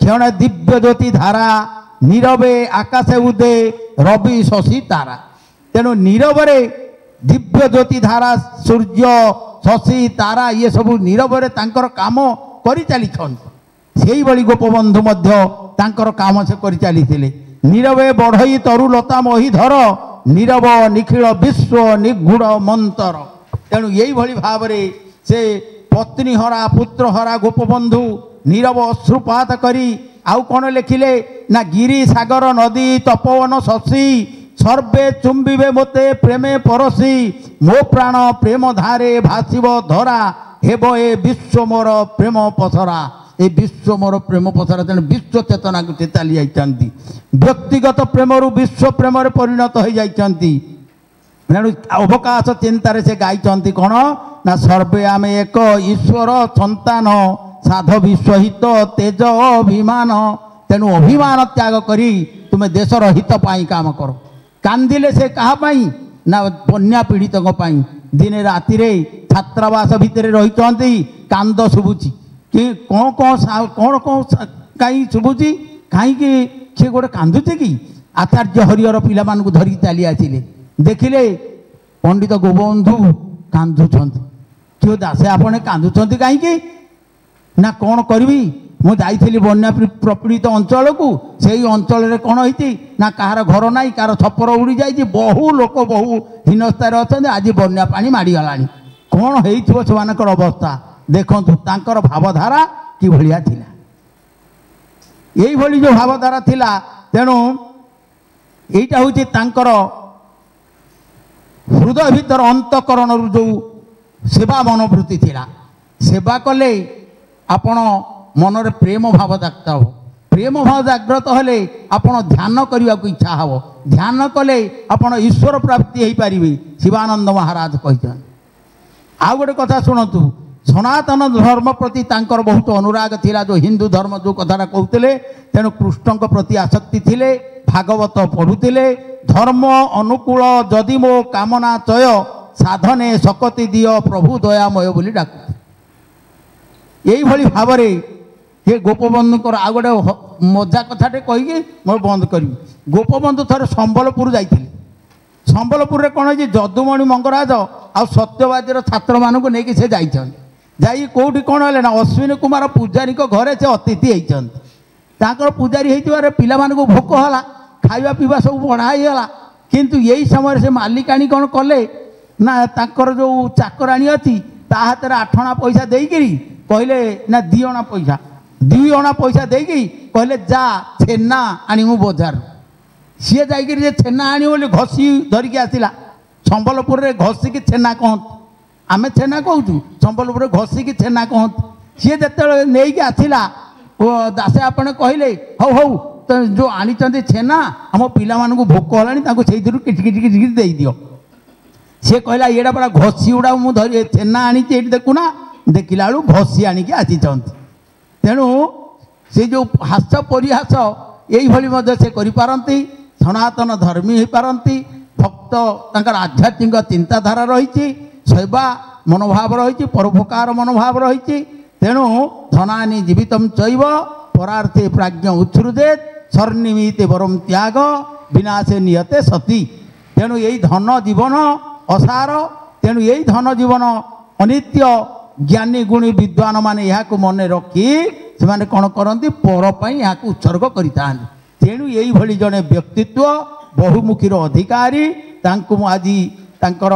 क्षण दिव्य ज्योति धारा नीरवे आकाशे उदे रवि शशि तारा तेणु नीरवरे दिव्य ज्योति धारा सूर्य शशि तारा ये सब नीरवरे तांकर काम करि चलीछन सेही भली गोपबंधु मध्य तांकर काम से करि चलीथिले नीरवे बढ़ई तरु लता मही धर नीरव निखिल विश्व निगूढ़ मंतर तेणु यही भली भावरे से पत्नी हरा पुत्र हरा गोपबंधु नीरव अश्रुपात करी आउ कौन लिखिले ना गिरी सागर नदी तपोवन शशि सर्वे चुंबिबे मोते प्रेमे परसी मो प्राण प्रेम धारे भासिब धरा हेब ए विश्व मोर प्रेम पसरा ए विश्व मोर प्रेम पसरा तेणु विश्व चेतना को चली जाइछंती व्यक्तिगत प्रेम रु विश्व प्रेम परिणत हो जाइछंती तेणु अवकाश चिंतार से गाइछंती कौन ना सर्वे आमे एक ईश्वर संतान साध विश्वहित तेज अभिमान तेणु अभिमान त्याग करी तुमे देशर हित पाई काम करो कांदिले से कहा पाई ना बन्या पीड़ित दिने राति छात्रावास भितर रही कांद शुभुची कि कौन कौन कौन कौन कहीं शुभुची कहीं किए गोटे कांदुचे कि आचार्य हरिहर पिला धरिकी चली आसिले देखिले पंडित गोबंधु कांदुंट क्यों दासे आपने कांदुंट कहीं ना कौन करी मु जाइली बन्या प्रपीड़ित अंचल को से अंचल कौन होती ना कहार घर ना कहार छपर उड़ी जाइए बहु लोक बहु हीनस्तार अच्छा आज बन्या पानी माड़गला कौन हो अवस्था देखु तांकर भावधारा कि भाया थिला यही भली जो भावधारा थिला तेणु यहीटा हूँ तांकर हृदय भीतर अंतकरण जो सेवा मनोवृत्ति थिला सेवा कले आपण मनरे प्रेम भाव जागृत हो प्रेम भाव जागृत हेले आपण ध्यान करने को इच्छा हो ध्यान कले आपण ईश्वर प्राप्ति हो पारे शिवानंद महाराज कहते आउ गोटे कथा शुणु सनातन धर्म प्रति तांकर बहुत अनुराग थिला जो हिंदू धर्म जो कथा कहते तेणु कृष्ण प्रति आसक्ति थिले ଭାଗବତ ପଢ଼ୁଥିଲେ। ଧର୍ମ ଅନୁକୂଳ ଯଦି ମୋ କାମନା ଚୟ ସାଧନେ ଶକତି ଦିଅ ପ୍ରଭୁ ଦୟାମୟ ବୋଲି ଡାକୁଥିଲେ। এইভাবে ভাবে হে গোপবন্ধুଙ୍କର ଆଉ ଗୋଟେ ମଜା କଥାଟେ କହିକି ମୁଁ ବନ୍ଦ କରିବି। ଗୋପବନ୍ଧୁ ଥରେ ସମ୍ବଲପୁର ଯାଇଥିଲେ। ସମ୍ବଲପୁରରେ କ'ଣ ହେଇଛି, ଯଦୁମଣି ମଙ୍ଗରାଜ ଆଉ ସତ୍ୟବାଦୀର ଛାତ୍ରମାନଙ୍କୁ ନେଇକି ସେ ଯାଇଛନ୍ତି। ଯାଇ କେଉଁଠି କ'ଣ ହେଲେ ନା, ଅଶ୍ୱିନୀ କୁମାର ପୂଜାରୀଙ୍କ ଘରେ ସେ ଅତିଥି ହେଇଛନ୍ତି। ତାଙ୍କର ପୂଜାରୀ ହେଇଥିବାରେ ପିଲାମାନଙ୍କୁ ଭୋକ ହେଲା, ଖାଇବା ପିଇବା ସବୁ ବଢ଼ା ହେଇଗଲା। କିନ୍ତୁ ଏଇ ସମୟରେ ସେ ମାଲିକାଣୀ କ'ଣ କଲେ ନା, ତାଙ୍କର ଯେଉଁ ଚାକରାଣୀ ଅଛି ତା ହାତରେ 8 ଅଣା ପଇସା ଦେଇକିରି କହିଲେ ନା 2 ଅଣା ପଇସା, 2 ଅଣା ପଇସା ଦେଇକି କହିଲେ ଯା ଛେନା ଆଣିବୁ ବଜାରରୁ। ସିଏ ଯାଇକିରି ଯେ ଛେନା ଆଣିବ ବୋଲି ଘଷି ଧରିକି ଆସିଲା। ସମ୍ବଲପୁରରେ ଘଷିକି ଛେନା କହନ୍ତି, ଆମେ ଛେନା କହୁଛୁ, ସମ୍ବଲପୁରରେ ଘଷିକି ଛେନା କହନ୍ତି। ସିଏ ଯେତେବେଳେ ନେଇକି ଆସିଲା, ଦାସେ ଆପଣ କହିଲେ ହଉ ହଉ ଯେଉଁ ଆଣିଛନ୍ତି ଛେନା, ଆମ ପିଲାମାନଙ୍କୁ ଭୋକ ହେଲାଣି, ତାଙ୍କୁ ସେଇଥିରୁ କିଟି କିଟି କିଟି ଦେଇଦିଅ। ସିଏ କହିଲା ଏଇଟା ପରା ଘଷି ଗୁଡ଼ା ମୁଁ ଧରି ଛେନା ଆଣିଛି, ଏଇଠି ଦେଖୁନା। ଦେଖିଲା ବେଳୁ ଘଷି ଆଣିକି ଆସିଛନ୍ତି। ତେଣୁ ସେ ଯେଉଁ ହାସ୍ୟ ପରିହାସ এইভাবে ମଧ୍ୟ ସେ କରିପାରନ୍ତି। ସନାତନ ଧର୍ମୀ ହୋଇପାରନ୍ତି। ଭକ୍ତ ତାଙ୍କର ଆଧ୍ୟାତ୍ମିକ ଚିନ୍ତାଧାରା ରହିଛି, ସେବା ମନୋଭାବ ରହିଛି, ପରୋପକାର ମନୋଭାବ ରହିଛି। ତେଣୁ ଧନାନି ଜୀବିତମ୍ ଚୈବ ପରାର୍ଥେ ପ୍ରାଜ୍ଞ ଉତ୍ସୃଜେତ୍ ସ୍ୱର୍ଣ୍ଣିମିତେ ବରଂ ତ୍ୟାଗ ବିନାଶେ ନିୟତେ ସତୀ। ତେଣୁ ଏଇ ଧନ ଜୀବନ ଅସାର। ତେଣୁ ଏଇ ଧନ ଜୀବନ ଅନିତ୍ୟ। ଜ୍ଞାନୀ ଗୁଣୀ ବିଦ୍ୱାନ ମାନେ ଏହାକୁ ମନେ ରଖି ସେମାନେ କ'ଣ କରନ୍ତି, ପର ପାଇଁ ଏହାକୁ ଉତ୍ସର୍ଗ କରିଥାନ୍ତି। ତେଣୁ ଏଇଭଳି ଜଣେ ବ୍ୟକ୍ତିତ୍ୱ, ବହୁମୁଖୀର ଅଧିକାରୀ, ତାଙ୍କୁ ମୁଁ ଆଜି ତାଙ୍କର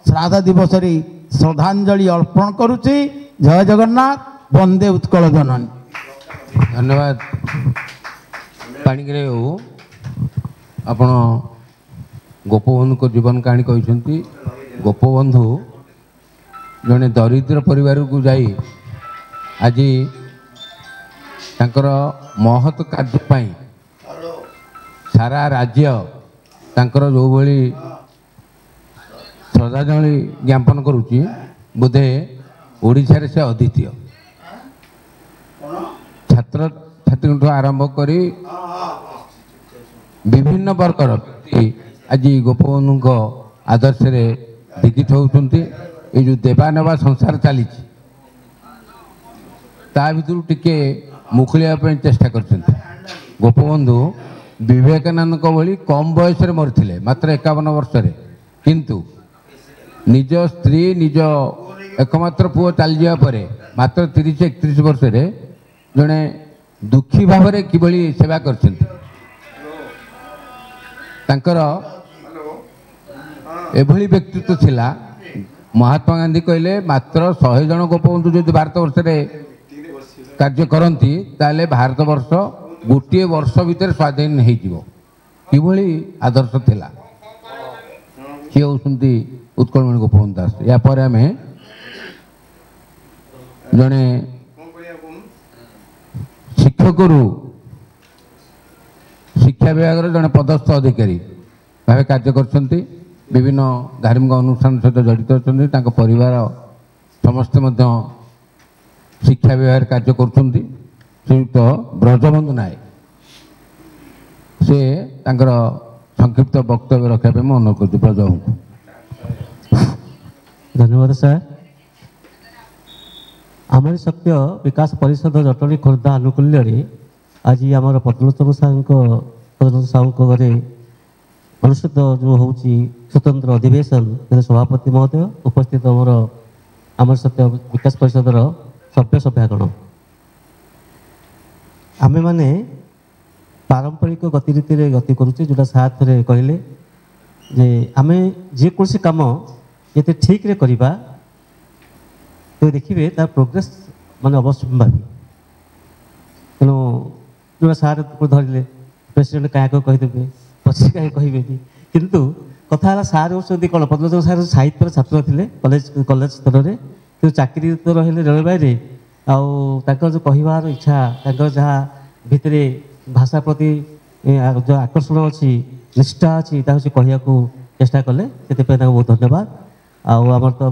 ଶ୍ରାଦ୍ଧ ଦିବସରେ ଶ୍ରଦ୍ଧାଞ୍ଜଳି ଅର୍ପଣ କରୁଛି। ଜୟ ଜଗନ୍ନାଥ, ବନ୍ଦେ ଉତ୍କଳ ଜନନୀ। ଧନ୍ୟବାଦ। ପାଣିଗ୍ରାହୀ ବାବୁ, ଆପଣ ଗୋପବନ୍ଧୁଙ୍କ ଜୀବନ କାହାଣୀ କହିଛନ୍ତି। ଗୋପବନ୍ଧୁ ଜଣେ ଦରିଦ୍ର ପରିବାରକୁ ଯାଇ ଆଜି ତାଙ୍କର ମହତ୍ କାର୍ଯ୍ୟ ପାଇଁ ସାରା ରାଜ୍ୟ ତାଙ୍କର ଯେଉଁଭଳି ଶ୍ରଦ୍ଧାଞ୍ଜଳି ଜ୍ଞାପନ କରୁଛି, ବୋଧେ ଓଡ଼ିଶାରେ ସେ ଅଦ୍ୱିତୀୟ। ଛାତ୍ରଛାତ୍ରୀଙ୍କଠୁ ଆରମ୍ଭ କରି ବିଭିନ୍ନ ବର୍ଗର ବ୍ୟକ୍ତି ଆଜି ଗୋପବନ୍ଧୁଙ୍କ ଆଦର୍ଶରେ ଦୀକ୍ଷିତ ହେଉଛନ୍ତି। এই ଯେଉଁ ଦେବା ନେବା ସଂସାର ଚାଲିଛି, ତା ଭିତରୁ ଟିକେ ମୁକୁଳିବା ପାଇଁ ଚେଷ୍ଟା କରିଛନ୍ତି। ଗୋପବନ୍ଧୁ ବିବେକାନନ୍ଦଙ୍କ ଭଳି କମ୍ ବୟସରେ ମରିଥିଲେ, ମାତ୍ର 51 ବର୍ଷରେ। କିନ୍ତୁ ନିଜ ସ୍ତ୍ରୀ, ନିଜ ଏକମାତ୍ର ପୁଅ ଚାଲିଯିବା ପରେ ମାତ୍ର 30-31 ବର୍ଷରେ ଜଣେ ଦୁଃଖୀ ଭାବରେ କିଭଳି ସେବା କରିଛନ୍ତି। ତାଙ୍କର ଏଭଳି ବ୍ୟକ୍ତିତ୍ୱ ଥିଲା। ମହାତ୍ମା ଗାନ୍ଧୀ କହିଲେ ମାତ୍ର 100 ଜଣ ଗୋପବନ୍ଧୁ ଯଦି ଭାରତବର୍ଷରେ କାର୍ଯ୍ୟ କରନ୍ତି, ତାହେଲେ ଭାରତବର୍ଷ ଗୋଟିଏ ବର୍ଷ ଭିତରେ ସ୍ୱାଧୀନ ହେଇଯିବ। କିଭଳି ଆଦର୍ଶ ଥିଲା। ସିଏ ହେଉଛନ୍ତି ଉତ୍କଳମଣି ଗୋପବନ୍ଧୁ ଦାସ। ଏହାପରେ ଆମେ ଜଣେ ଶିକ୍ଷକରୁ ଶିକ୍ଷା ବିଭାଗର ଜଣେ ପଦସ୍ଥ ଅଧିକାରୀ ଭାବେ କାର୍ଯ୍ୟ କରିଛନ୍ତି। ବିଭିନ୍ନ ଧାର୍ମିକ ଅନୁଷ୍ଠାନ ସହିତ ଜଡ଼ିତ ଅଛନ୍ତି। ତାଙ୍କ ପରିବାର ସମସ୍ତେ ମଧ୍ୟ ଶିକ୍ଷା ବିଭାଗରେ କାର୍ଯ୍ୟ କରୁଛନ୍ତି। ଶ୍ରୀଯୁକ୍ତ ବ୍ରଜବନ୍ଧୁ ନାୟକ, ସେ ତାଙ୍କର ସଂକ୍ଷିପ୍ତ ବକ୍ତବ୍ୟ ରଖିବା ପାଇଁ ମୁଁ ଅନୁରୋଧ କରୁଛି। ବ୍ରଜବନ୍ଧୁ। ଧନ୍ୟବାଦ ସାର୍। ଆମରି ସତ୍ୟ ବିକାଶ ପରିଷଦ ଜଟଣୀ ଖୋର୍ଦ୍ଧା ଆନୁକୂଲ୍ୟରେ ଆଜି ଆମର ପଦ୍ମଲୋଚନ ସାହୁଙ୍କ ଘରେ ଅନୁଷ୍ଠିତ ଯେଉଁ ହେଉଛି ସ୍ୱତନ୍ତ୍ର ଅଧିବେଶନ, ସଭାପତି ମହୋଦୟ, ଉପସ୍ଥିତ ଆମର ସତ୍ୟ ବିକାଶ ପରିଷଦର ସଭ୍ୟଗଣ, ଆମେମାନେ ପାରମ୍ପରିକ ଗତିରୀତିରେ ଗତି କରୁଛେ। ଯେଉଁଟା ସାର୍ ଥରେ କହିଲେ ଯେ ଆମେ ଯେକୌଣସି କାମ ଯେତେ ଠିକ୍ରେ କରିବା, ତେବେ ଦେଖିବେ ତାର ପ୍ରୋଗ୍ରେସ୍ ମାନେ ଅବଶ୍ୟମ୍ଭାବୀ। ତେଣୁ ଯେଉଁଟା ସାର୍ ଧରିଲେ, ପ୍ରେସିଡେଣ୍ଟ କାହାକୁ କହିଦେବେ, ପଛରେ କାହିଁ କହିବେନି। କିନ୍ତୁ କଥା ହେଲା, ସାର୍ ହେଉଛନ୍ତି କ'ଣ, ପଦ୍ମଲୋଚନ ସାର୍ ସାହିତ୍ୟର ଛାତ୍ର ଥିଲେ କଲେଜ ସ୍ତରରେ। କିନ୍ତୁ ଚାକିରି ତ ରହିଲେ ରେଳବାଇରେ। ଆଉ ତାଙ୍କର ଯେଉଁ କହିବାର ଇଚ୍ଛା, ତାଙ୍କର ଯାହା ଭିତରେ ଭାଷା ପ୍ରତି ଯେଉଁ ଆକର୍ଷଣ ଅଛି, ନିଷ୍ଠା ଅଛି, ତାହା ସେ କହିବାକୁ ଚେଷ୍ଟା କଲେ। ସେଥିପାଇଁ ତାଙ୍କୁ ବହୁତ ଧନ୍ୟବାଦ। ଆଉ ଆମର ତ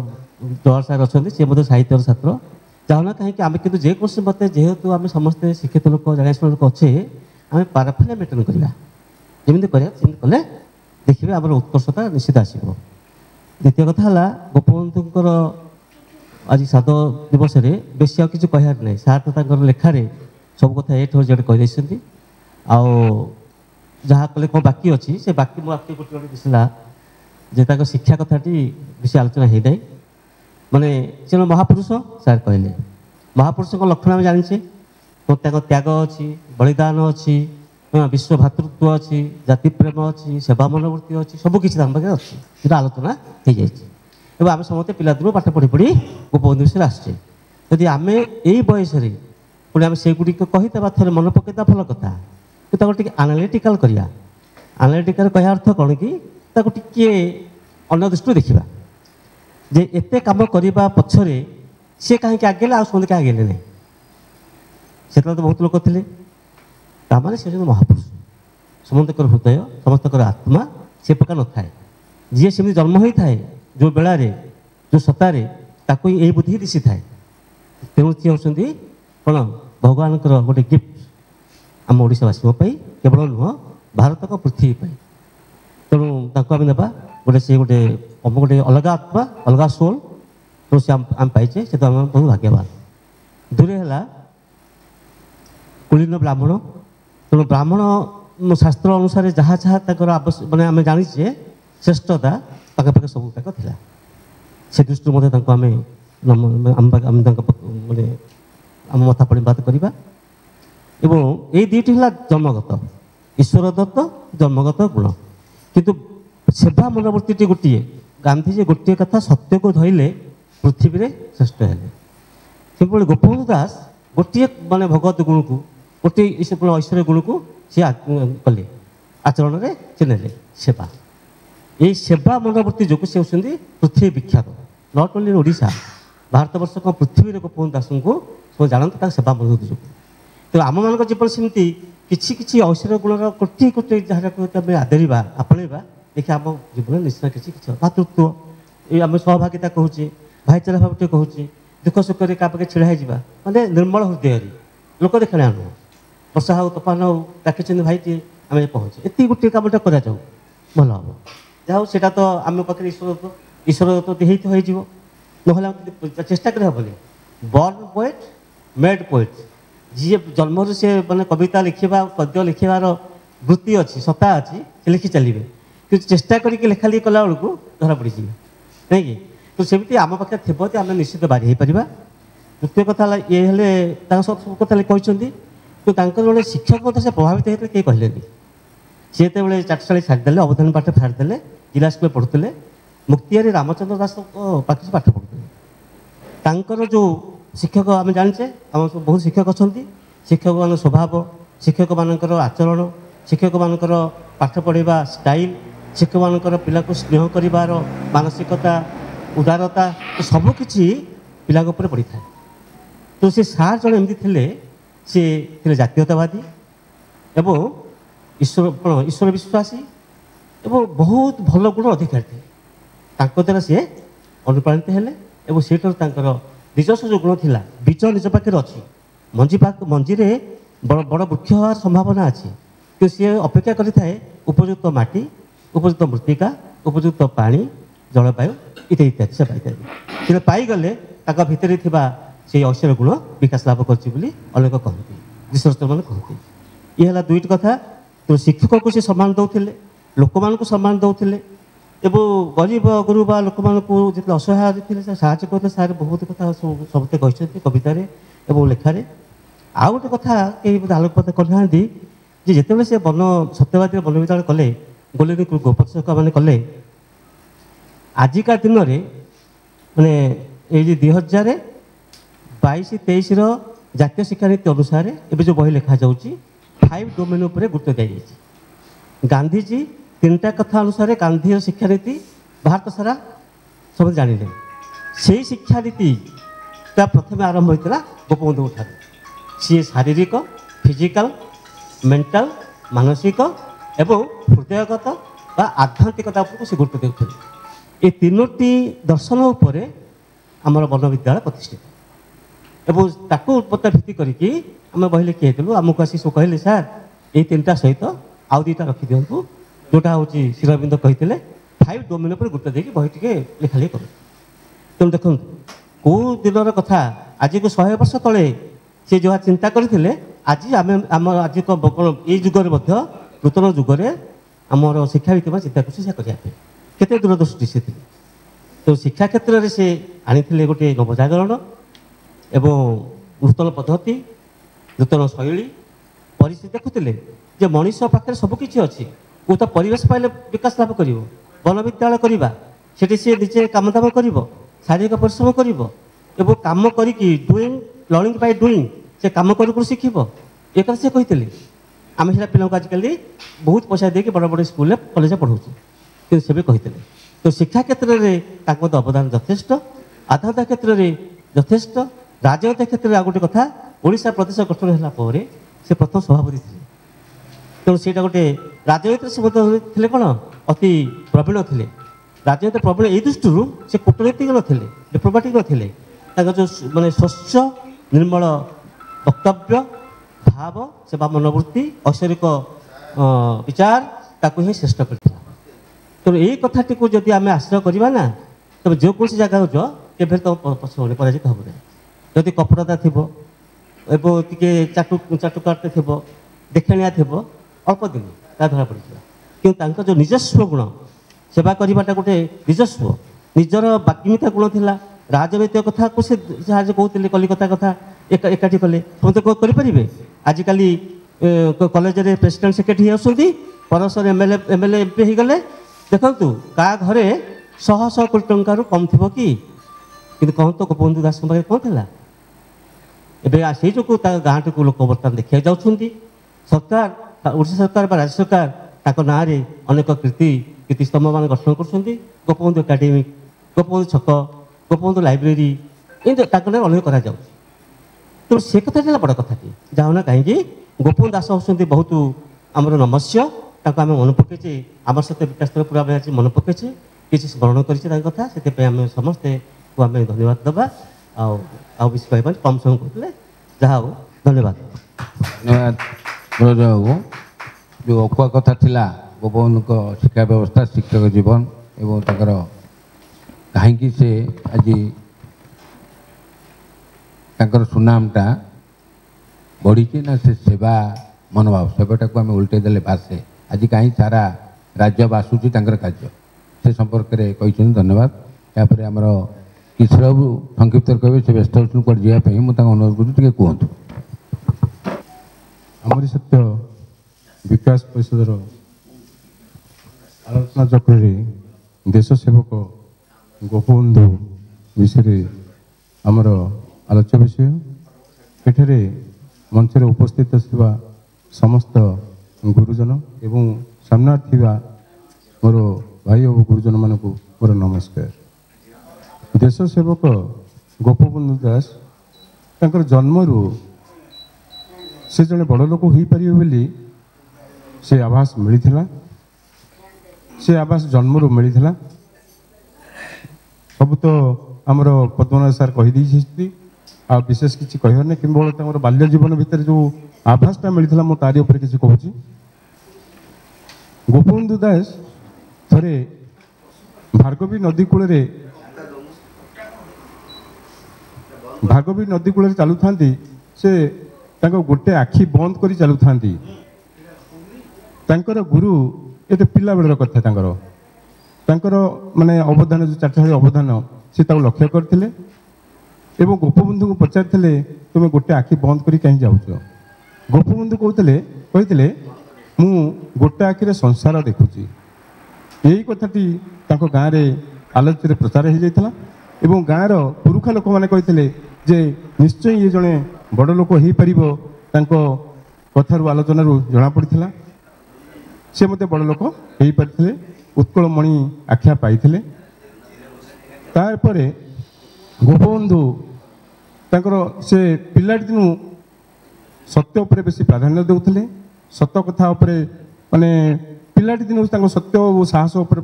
ଜୱାହର ସାର୍ ଅଛନ୍ତି, ସେ ମଧ୍ୟ ସାହିତ୍ୟର ଛାତ୍ର। ଯାଉନା କାହିଁକି ଆମେ କିନ୍ତୁ ଯେକୌଣସି ମତେ, ଯେହେତୁ ଆମେ ସମସ୍ତେ ଶିକ୍ଷିତ ଲୋକ, ଜାଣିଶୁଣା ଲୋକ ଅଛେ, ଆମେ ପାରାଫିନା ମେଣ୍ଟେନ୍ କରିବା। ଯେମିତି କରିବା ସେମିତି କଲେ ଦେଖିବେ ଆମର ଉତ୍କର୍ଷତା ନିଶ୍ଚିତ ଆସିବ। ଦ୍ୱିତୀୟ କଥା ହେଲା ଗୋପବନ୍ଧୁଙ୍କର ଆଜି ଶ୍ରାଦ୍ଧ ଦିବସରେ ବେଶୀ ଆଉ କିଛି କହିବାର ନାହିଁ। ସାର୍ ତ ତାଙ୍କର ଲେଖାରେ ସବୁ କଥା A ଠୁ Z କହିଦେଇଛନ୍ତି। ଆଉ ଯାହା କଲେ କ'ଣ ବାକି ଅଛି ସେ ବାକି ମୋ ଆଖି ଗୋଟେ ଗୋଟେ ଦିଶିଲା ଯେ ତାଙ୍କ ଶିକ୍ଷା କଥାଟି ବେଶୀ ଆଲୋଚନା ହେଇନାହିଁ। ମାନେ ସେ ମହାପୁରୁଷ ସାର୍ କହିଲେ, ମହାପୁରୁଷଙ୍କ ଲକ୍ଷଣ ଆମେ ଜାଣିଛେ, ତାଙ୍କ ତ୍ୟାଗ ଅଛି, ବଳିଦାନ ଅଛି, ବିଶ୍ୱ ଭାତୃତ୍ୱ ଅଛି, ଜାତି ପ୍ରେମ ଅଛି, ସେବା ମନୋବୃତ୍ତି ଅଛି, ସବୁକିଛି ତାଙ୍କ ପାଖରେ ଅଛି, ସେଟା ଆଲୋଚନା ହେଇଯାଇଛି। ଏବଂ ଆମେ ସମସ୍ତେ ପିଲାଦିନୁ ପାଠ ପଢ଼ି ପଢ଼ି ଗୋପବନ୍ଧୁ ବିଷୟରେ ଆସିଛେ। ଯଦି ଆମେ ଏଇ ବୟସରେ ପୁଣି ଆମେ ସେଇଗୁଡ଼ିକ କହିଦେବା, ଥରେ ମନେ ପକାଇଦେବା ଭଲ କଥା, କିନ୍ତୁ ତାକୁ ଟିକେ ଆନାଲିଟିକାଲ କରିବା। ଆନାଲିଟିକାଲ କହିବା ଅର୍ଥ କ'ଣ କି ତାକୁ ଟିକିଏ ଅନ୍ୟ ଦୃଷ୍ଟିରୁ ଦେଖିବା ଯେ ଏତେ କାମ କରିବା ପଛରେ ସେ କାହିଁକି ଆଗେଇଲେ ଆଉ ସମସ୍ତେ କାହିଁ ଆଗେଇଲେ ନାହିଁ। ସେତେବେଳେ ତ ବହୁତ ଲୋକ ଥିଲେ, ତାମାନେ ସେ ହେଉଛନ୍ତି ମହାପୁରୁଷ। ସମସ୍ତଙ୍କର ହୃଦୟ, ସମସ୍ତଙ୍କର ଆତ୍ମା ସେ ପ୍ରକାର ନଥାଏ। ଯିଏ ସେମିତି ଜନ୍ମ ହୋଇଥାଏ ଯେଉଁ ବେଳାରେ ଯେଉଁ ସତ୍ତାରେ ତାକୁ ଏଇ ବୁଦ୍ଧି ଦିଶିଥାଏ। ତେଣୁ ସିଏ ହେଉଛନ୍ତି କ'ଣ ଭଗବାନଙ୍କର ଗୋଟେ ଗିଫ୍ଟ ଆମ ଓଡ଼ିଶାବାସୀଙ୍କ ପାଇଁ, କେବଳ ନୁହଁ ଭାରତକ ପୃଥିବୀ ପାଇଁ। ତେଣୁ ତାଙ୍କୁ ଆମେ ନେବା ଗୋଟେ ସେ ଗୋଟେ ଅଲଗା ଆତ୍ମା, ଅଲଗା ସୋଲ୍। ତେଣୁ ସେ ଆମେ ପାଇଛେ, ସେ ତ ଆମେ ବହୁତ ଭାଗ୍ୟବାନ। ଦୂରେ ହେଲା କୁଳୀନ ବ୍ରାହ୍ମଣ। ତେଣୁ ବ୍ରାହ୍ମଣ ଶାସ୍ତ୍ର ଅନୁସାରେ ଯାହା ଯାହା ତାଙ୍କର ମାନେ ଆମେ ଜାଣିଛେ ଶ୍ରେଷ୍ଠତା ତାଙ୍କ ପାଖେ ସବୁ ତାଙ୍କ ଥିଲା। ସେ ଦୃଷ୍ଟିରୁ ମଧ୍ୟ ତାଙ୍କୁ ଆମେ ତାଙ୍କ ମାନେ ଆମ ମଥା ପରିବାଦ କରିବା। ଏବଂ ଏଇ ଦୁଇଟି ହେଲା ଜନ୍ମଗତ, ଈଶ୍ୱର ଦତ୍ତ ଜନ୍ମଗତ ଗୁଣ। କିନ୍ତୁ ସେବା ମନୋବୃତ୍ତିଟି ଗୋଟିଏ। ଗାନ୍ଧୀଜୀ ଗୋଟିଏ କଥା, ସତ୍ୟକୁ ଧଇଲେ ପୃଥିବୀରେ ଶ୍ରେଷ୍ଠ ହେଲେ। ସେଭଳି ଗୋପବନ୍ଧୁ ଦାସ ଗୋଟିଏ ମାନେ ଭଗବତ ଗୁଣକୁ, ଗୋଟିଏ ଐଶ୍ୱର୍ଯ୍ୟ ଗୁଣକୁ ସେ କଲେ, ଆଚରଣରେ ସେ ନେଲେ ସେବା। এই সেবা মনোবৃত্তি যোଗୁଁ ସେ ହେଉଛନ୍ତି ପୃଥିବୀ ବିଖ୍ୟାତ। ନଟ୍ ଓନ୍ଲି ଓଡ଼ିଶା, ଭାରତବର୍ଷ କ'ଣ ପୃଥିବୀରେ ଗୋପବନ୍ଧୁ ଦାସଙ୍କୁ ସବୁ ଜାଣନ୍ତି ତାଙ୍କ ସେବା ମନୋବୃତ୍ତି ଯୋଗୁଁ। ତେଣୁ ଆମମାନଙ୍କ ଜୀବନ ସେମିତି କିଛି କିଛି ଐଶ୍ୱର୍ଯ୍ୟ ଗୁଣର କୋଟି କୋଟି ଯାହାକୁ ଆମେ ଆଦରିବା, ଆପଣେଇବା, ଦେଖି ଆମ ଜୀବନରେ ନିଶ୍ଚୟ କିଛି କିଛି ଭାତୃତ୍ୱ, ଏଇ ଆମେ ସହଭାଗିତା କହୁଛେ, ଭାଇଚାରା ଭାବଟେ କହୁଛେ, ଦୁଃଖ ସୁଖରେ କାହା ପାଖେ ଛିଡ଼ା ହେଇଯିବା, ମାନେ ନିର୍ମଳ ହୃଦୟରେ, ଲୋକ ଦେଖାଣିଆ ନୁହଁ। ବର୍ଷା ହେଉ ତୋଫାନ ହେଉ ଡାକିଛନ୍ତି ଭାଇଟିଏ, ଆମେ ପହଞ୍ଚେ, ଏତିକି ଗୋଟିଏ କାମଟା କରାଯାଉ, ଭଲ ହେବ। ଯାହା ହଉ ସେଟା ତ ଆମ ପାଖରେ ଈଶ୍ୱର ଦତ୍ତ ହେଇଯିବ, ନହେଲେ ଚେଷ୍ଟା କରି ହେବନି। Born poet made poet. ଯିଏ ଜନ୍ମରୁ ସେ ମାନେ କବିତା ଲେଖିବା, ପଦ୍ୟ ଲେଖିବାର ବୃତ୍ତି ଅଛି, ସତ୍ତା ଅଛି, ସେ ଲେଖି ଚାଲିବେ। କିନ୍ତୁ ଚେଷ୍ଟା କରିକି ଲେଖାଲେଖି କଲା ବେଳକୁ ଧରା ପଡ଼ିଯିବେ, ନାଇଁକି? ତ ସେମିତି ଆମ ପାଖରେ ଥିବ ଯେ ଆମେ ନିଶ୍ଚିତ ବାରି ହେଇପାରିବା। ତୃତୀୟ କଥା ହେଲା ଇଏ ହେଲେ ତାଙ୍କ ସବୁ କଥା କହିଛନ୍ତି, କିନ୍ତୁ ତାଙ୍କର ଜଣେ ଶିକ୍ଷକ ମଧ୍ୟ ସେ ପ୍ରଭାବିତ ହେଇଥିଲେ କେହି କହିଲେନି। ସେ ଯେତେବେଳେ ଚାଟଶାଳୀ ଛାଡ଼ିଦେଲେ, ଅବଧାନ ପାଠ ଛାଡ଼ିଦେଲେ, ଜିଲ୍ଲା ସ୍କୁଲରେ ପଢ଼ୁଥିଲେ, ମୁକ୍ତିଆରୀ ରାମଚନ୍ଦ୍ର ଦାସଙ୍କ ପାଖରେ ପାଠ ପଢ଼ୁଥିଲେ। ତାଙ୍କର ଯେଉଁ ଶିକ୍ଷକ ଆମେ ଜାଣିଛେ, ଆମର ସବୁ ବହୁତ ଶିକ୍ଷକ ଅଛନ୍ତି। ଶିକ୍ଷକମାନଙ୍କ ସ୍ୱଭାବ, ଶିକ୍ଷକମାନଙ୍କର ଆଚରଣ, ଶିକ୍ଷକମାନଙ୍କର ପାଠ ପଢ଼ାଇବା ଷ୍ଟାଇଲ୍, ଶିକ୍ଷକମାନଙ୍କର ପିଲାକୁ ସ୍ନେହ କରିବାର ମାନସିକତା, ଉଦାରତା, ସବୁକିଛି ପିଲାଙ୍କ ଉପରେ ପଡ଼ିଥାଏ। ତ ସେ ସାର୍ ଜଣେ ଏମିତି ଥିଲେ, ସେ ଥିଲେ ଜାତୀୟତାବାଦୀ ଏବଂ ଈଶ୍ୱର ବିଶ୍ୱାସୀ ଏବଂ ବହୁତ ଭଲ ଗୁଣ ଅଧିକାରୀ ଥିଲେ। ତାଙ୍କ ଦ୍ୱାରା ସିଏ ଅନୁପ୍ରାଣିତ ହେଲେ ଏବଂ ସେଇଠାରୁ ତାଙ୍କର ନିଜସ୍ୱ ଯେଉଁ ଗୁଣ ଥିଲା, ବୀଜ ନିଜ ପାଖରେ ଅଛି, ମଞ୍ଜିରେ ବଡ଼ ବୃକ୍ଷ ହେବାର ସମ୍ଭାବନା ଅଛି, କିନ୍ତୁ ସିଏ ଅପେକ୍ଷା କରିଥାଏ ଉପଯୁକ୍ତ ମାଟି, ଉପଯୁକ୍ତ ମୃତ୍ତିକା, ଉପଯୁକ୍ତ ପାଣି, ଜଳବାୟୁ ଇତ୍ୟାଦି ଇତ୍ୟାଦି ସେ ପାଇଥାଏ। ସେ ପାଇଗଲେ ତାଙ୍କ ଭିତରେ ଥିବା ସେଇ ଐଶ୍ୱର୍ଯ୍ୟ ଗୁଣ ବିକାଶ ଲାଭ କରିଛି ବୋଲି ଅନେକ କହନ୍ତି, ରିସର୍ଚ୍ଚରମାନେ କହନ୍ତି। ଇଏ ହେଲା ଦୁଇଟି କଥା। ତେଣୁ ଶିକ୍ଷକକୁ ସେ ସମ୍ମାନ ଦେଉଥିଲେ, ଲୋକମାନଙ୍କୁ ସମ୍ମାନ ଦେଉଥିଲେ ଏବଂ ଗରିବ ଗୁରୁବା ଲୋକମାନଙ୍କୁ ଯେତେବେଳେ ଅସହାୟ ଥିଲେ ସେ ସାହାଯ୍ୟ କରୁଥିଲେ। ସାର୍ ବହୁତ କଥା ସମସ୍ତେ କହିଛନ୍ତି କବିତାରେ ଏବଂ ଲେଖାରେ। ଆଉ ଗୋଟେ କଥା କେହି ଆଲୋକପାତ କରିନାହାନ୍ତି ଯେ ଯେତେବେଳେ ସେ ସତ୍ୟବାଦୀର ବନ ବିଦ୍ୟାଳୟ କଲେ, ଗୋଲେରୀ ଗୋପଶିକ୍ଷକମାନେ କଲେ, ଆଜିକା ଦିନରେ ମାନେ ଏଇ ଯେ 2022-23ର ଜାତୀୟ ଶିକ୍ଷାନୀତି ଅନୁସାରେ ଏବେ ଯେଉଁ ବହି ଲେଖାଯାଉଛି 5 ଡୋମେନ୍ ଉପରେ ଗୁରୁତ୍ୱ ଦିଆଯାଇଛି। ଗାନ୍ଧୀଜୀ 3ଟା କଥା ଅନୁସାରେ ଗାନ୍ଧୀର ଶିକ୍ଷାନୀତି ଭାରତ ସାରା ସବୁ ଜାଣିଲେ। ସେଇ ଶିକ୍ଷାନୀତିଟା ପ୍ରଥମେ ଆରମ୍ଭ ହୋଇଥିଲା ଗୋପବନ୍ଧୁଙ୍କ ଠାରୁ। ସିଏ ଶାରୀରିକ, ଫିଜିକାଲ, ମେଣ୍ଟାଲ, ମାନସିକ ଏବଂ ହୃଦୟଗତ ବା ଆଧ୍ୟାତ୍ମିକତା ଉପରକୁ ସେ ଗୁରୁତ୍ୱ ଦେଉଥିଲେ। ଏ 3ଟି ଦର୍ଶନ ଉପରେ ଆମର ବନ ବିଦ୍ୟାଳୟ ପ୍ରତିଷ୍ଠିତ ଏବଂ ତାକୁ ଭିତ୍ତି କରିକି ଆମେ ବହି ଲେଖି ହେଇଥିଲୁ। ଆମକୁ ଆସି ସବୁ କହିଲେ ସାର୍ ଏଇ 3ଟା ସହିତ आउ दुईटा रखिदिंतु जोटा हूँ श्री अरविंद कहते 5 डोमेन पर गुरुत्व देकी बही टे लेखालेखि करूँ। तेणु देखो कौ दिन कथा आज को 100 वर्ष तले से जहाँ चिंता करते आज आम आम आज ये जुगरे नूतन जुगरे आमर शिक्षावित चिंता करते केते दूरदृष्टि से तो शिक्षा क्षेत्र में से आनी गोटे नवजागरण एवं नूतन पद्धति नूतन शैली परिस्थिति देखुले जे मनीष पाखे सबकि अच्छी वो तो परिवेश पाइले विकास लाभ कर वन विद्यालय करवा से सी निजे काम दाम कर शारीरिक परिश्रम कर कम कर डुईंग लर्निंग बाय डुईंग से कम कर शिखब ये कथा से कहते आम से पिला आजिकल बहुत पैसा देके बड़ बड़ स्कूल कॉलेज पढ़ाऊँ कि से कहते तो शिक्षा क्षेत्र में अवदान यथेष्ट आध्यात्मिक क्षेत्र में यथेष्ट राजनीतिक क्षेत्र में गोटे कथा ओडिशा प्रदेश गठन होगा से प्रथम सभापति थे तेणु से गोटे राजनीति से कौन अति प्रवीण थे राजनीति प्रवीण यही दृष्टि से कूटनीतिक नी डिप्लोमेटिक नी जो मानने स्वच्छ निर्मल वक्तव्य भाव सेवा मनोवृत्ति ऐश्वरिक विचार ताकू ही श्रेष्ठ करता तेणु यही कथाटी को जदि आम आश्रय करवा ना तब जो कौन जगह के पछुआ पराजित हम जदि कपटता थी टे चाटुकाटे थी देखणिया थी अल्प दिन ता धरा पड़ कि जो निजस्व गुण सेवा करवाटा गोटे निजस्व निजर बाग्मिता गुण थी राजनैतिक कथा को से कहते कलिकता कथा एकाठी कले समस्त करें आजिकल कॉलेज रे प्रेसिडेंट सेक्रेटरी होती परस्पर एमएलए एमपी हो गले देखु का घरे 100 कोटी टंकार कम थी कि कहूँ तो गोपबंधु दास पाखे कौन था एवं से जो गाँव टी लोक बर्तमान देखा जाऊँगी सरकार ओडिशा सरकार राज्य सरकार ना अनेक कीर्तिस्तंभ मान गठन कर गोपबंधु एकाडेमिक गोपबंधु छक गोपबंधु लाइब्रेरी ये अनेक करा तेणु से कथा बड़ कथा जाऊना कहीं गोपबंधु दास होती बहुत आमर नमस्य आम मन पकईचे आम सहित विकास पूरा मन पकईचे किसी स्मरण कथा से समस्ते को आम धन्यवाद दबा आउ बेस कह कम समय कहते जहाँ हो धन्यवाद धन्यवाद जो अकुआ कथा थिला गोपबंधु शिक्षा व्यवस्था शिक्षक जीवन एवं ताकर कहीं से आज ताकर सुनामटा बढ़ी ना से सेवा मनोभाव सेवाटा को आम उल्टे देले बासे आज कहीं सारा राज्य बासुची कार्य से संपर्क में कही धन्यवाद यापर आमर किशोर बाबू संक्षिप्त कहे से व्यस्त होती कौन जावाई मुझे अनुरोध करें कहतु आमरी सत्य विकास परिषदर आलोचना चक्र देश सेवक गोपबंधु विषय आमर आलोच्य विषय एठे मंच उपस्थित थिबा समस्त गुरुजन एवं सामने थिबा मोर भाई और गुरुजन मानक मोर नमस्कार। देश सेवक गोपबंधु दास तांकर जन्मरू से जड़े बड़ लोक हो पारे बोली से आभास मिलता से आभास जन्मरू मिलता सब तो आमर पद्मनाभ सार कहीदे आ विशेष किसी कहर ना केवल बाल्य जीवन भितर जो आभासटा मिलता मो तारी उपर किसी कहूँ गोपबंधु दास थरे भार्गवी नदी कूल चलु था से गोटे आखि बंद कर चलु था गुरु ये पिला बेलर कथा माने अवदान जो चारिशाही अवदान से लक्ष्य करते एवं गोपबंधु को पचारे तुम्हें गोटे आखि बंद कर कहीं जाऊच गोपबंधु कहते मु गोटे आखिरे संसार देखुची यही कथाटी गाँव में आलोच्य प्रचार हो जाता एवं गाँव पुरुखा लोक मैंने कहते जे निश्चय ये जड़े बड़ लोक हो पार कथार आलोचन जना पड़ा से मत बड़ लोक हो पारे उत्कलमणि आख्या पाई तापर गोपबंधु से पिलाटी दिन सत्य उपर बेसी प्राधान्य देउथिले सत्य कथा उपर माने पिलाटी दिन सत्य और साहस उपर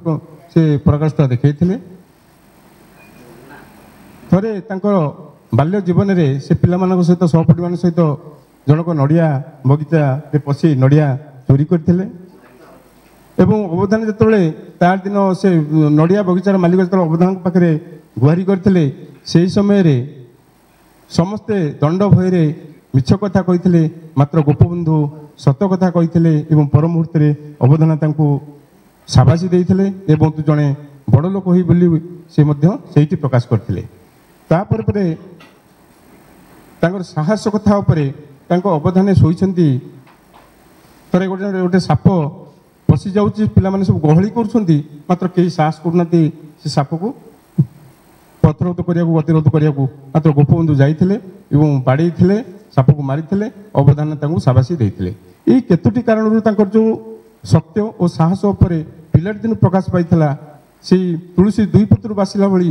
से प्रकाशता देखते थरे बाल्य जीवन में से पिला सहित सहपाठी मान सहित जनक नड़िया बगीचा पशि नड़िया चोरी करते ଏବଂ ଅବଧାନ ଯେତେବେଳେ ତାର ଦିନ ସେ ନଡ଼ିଆ ବଗିଚାର ମାଲିକ ଯେତେବେଳେ ଅବଧାନଙ୍କ ପାଖରେ ଗୁହାରି କରିଥିଲେ ସେହି ସମୟରେ ସମସ୍ତେ ଦଣ୍ଡ ଭୟରେ ମିଛ କଥା କହିଥିଲେ, ମାତ୍ର ଗୋପବନ୍ଧୁ ସତ କଥା କହିଥିଲେ ଏବଂ ପର ମୁହୂର୍ତ୍ତରେ ଅବଧାନ ତାଙ୍କୁ ସାବାସୀ ଦେଇଥିଲେ ଏବଂ ତୁ ଜଣେ ବଡ଼ ଲୋକ ହୋଇ ବୋଲି ସେ ମଧ୍ୟ ସେଇଠି ପ୍ରକାଶ କରିଥିଲେ। ତାପରେ ପରେ ତାଙ୍କର ସାହସ କଥା ଉପରେ ତାଙ୍କ ଅବଧାନେ ଶୋଇଛନ୍ତି। ଥରେ ଗୋଟେ ସାପ ପଶି ଯାଉଛି, ପିଲାମାନେ ସବୁ ଗହଳି କରୁଛନ୍ତି, ମାତ୍ର କେହି ସାହସ କରୁନାହାନ୍ତି ସେ ସାପକୁ ପ୍ରତିରୋଧ କରିବାକୁ, ଗତିରୋଧ କରିବାକୁ। ମାତ୍ର ଗୋପବନ୍ଧୁ ଯାଇଥିଲେ ଏବଂ ବାଡ଼େଇଥିଲେ, ସାପକୁ ମାରିଥିଲେ, ଅବଧାନ ତାଙ୍କୁ ସାବାସୀ ଦେଇଥିଲେ। ଏଇ କେତୋଟି କାରଣରୁ ତାଙ୍କର ଯେଉଁ ସତ୍ୟ ଓ ସାହସ ଉପରେ ପିଲାଟି ଦିନ ପ୍ରକାଶ ପାଇଥିଲା, ସେଇ ତୁଳସୀ ଦୁଇ ପତ୍ରରୁ ବାସିଲା ଭଳି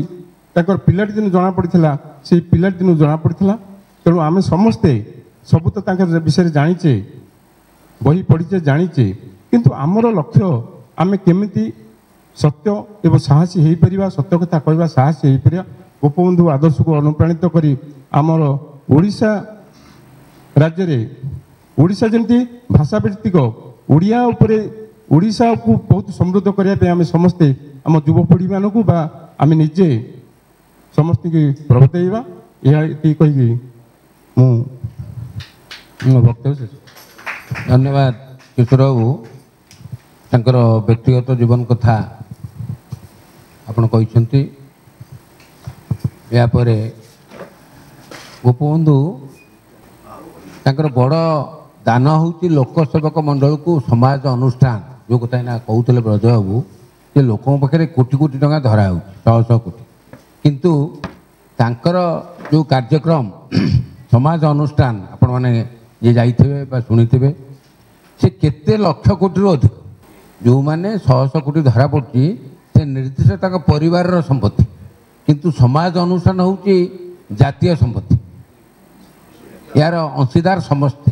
ତାଙ୍କର ପିଲାଟି ଦିନ ଜଣାପଡ଼ିଥିଲା, ସେଇ ପିଲାଟି ଦିନ ଜଣାପଡ଼ିଥିଲା। ତେଣୁ ଆମେ ସମସ୍ତେ ସବୁ ତ ତାଙ୍କ ବିଷୟରେ ଜାଣିଛେ, ବହି ପଢ଼ିଛେ, ଜାଣିଛେ, କିନ୍ତୁ ଆମର ଲକ୍ଷ୍ୟ ଆମେ କେମିତି ସତ୍ୟ ଏବଂ ସାହସୀ ହୋଇପାରିବା, ସତ୍ୟ କଥା କହିବା, ସାହସୀ ହୋଇପାରିବା। ଗୋପବନ୍ଧୁ ଆଦର୍ଶକୁ ଅନୁପ୍ରାଣିତ କରି ଆମର ଓଡ଼ିଶା ରାଜ୍ୟରେ ଓଡ଼ିଶା ଯେମିତି ଭାଷା ଭିତ୍ତିକ ଓଡ଼ିଆ ଉପରେ ଓଡ଼ିଶାକୁ ବହୁତ ସମୃଦ୍ଧ କରିବା ପାଇଁ ଆମେ ସମସ୍ତେ ଆମ ଯୁବପିଢ଼ିମାନଙ୍କୁ ବା ଆମେ ନିଜେ ସମସ୍ତଙ୍କୁ ପ୍ରବର୍ତ୍ତାଇବା। ଏହା ଏତିକି କହିକି ମୁଁ ମୋ ବକ୍ତବ୍ୟ ଶେଷ। ଧନ୍ୟବାଦ କିଶୋର ବାବୁ, ତାଙ୍କର ବ୍ୟକ୍ତିଗତ ଜୀବନ କଥା ଆପଣ କହିଛନ୍ତି। ଏହାପରେ ଗୋପବନ୍ଧୁ ତାଙ୍କର ବଡ଼ ଦାନ ହେଉଛି ଲୋକସେବକ ମଣ୍ଡଳକୁ ସମାଜ ଅନୁଷ୍ଠାନ, ଯେଉଁ କଥା ଏଇନା କହୁଥିଲେ ବ୍ରଜ ବାବୁ, ଯେ ଲୋକଙ୍କ ପାଖରେ କୋଟି କୋଟି ଟଙ୍କା ଧରା ହେଉଛି, ଶହ ଶହ କୋଟି, କିନ୍ତୁ ତାଙ୍କର ଯେଉଁ କାର୍ଯ୍ୟକ୍ରମ ସମାଜ ଅନୁଷ୍ଠାନ ଆପଣମାନେ ଯିଏ ଯାଇଥିବେ ବା ଶୁଣିଥିବେ, ସେ କେତେ ଲକ୍ଷ କୋଟିରୁ ଅଧିକ। ଯେଉଁମାନେ ଶହ ଶହ କୋଟି ଧରା ପଡ଼ୁଛି ସେ ନିର୍ଦ୍ଦିଷ୍ଟ ତାଙ୍କ ପରିବାରର ସମ୍ପତ୍ତି, କିନ୍ତୁ ସମାଜ ଅନୁଷ୍ଠାନ ହେଉଛି ଜାତୀୟ ସମ୍ପତ୍ତି। ଏହାର ଅଂଶୀଦାର ସମସ୍ତେ।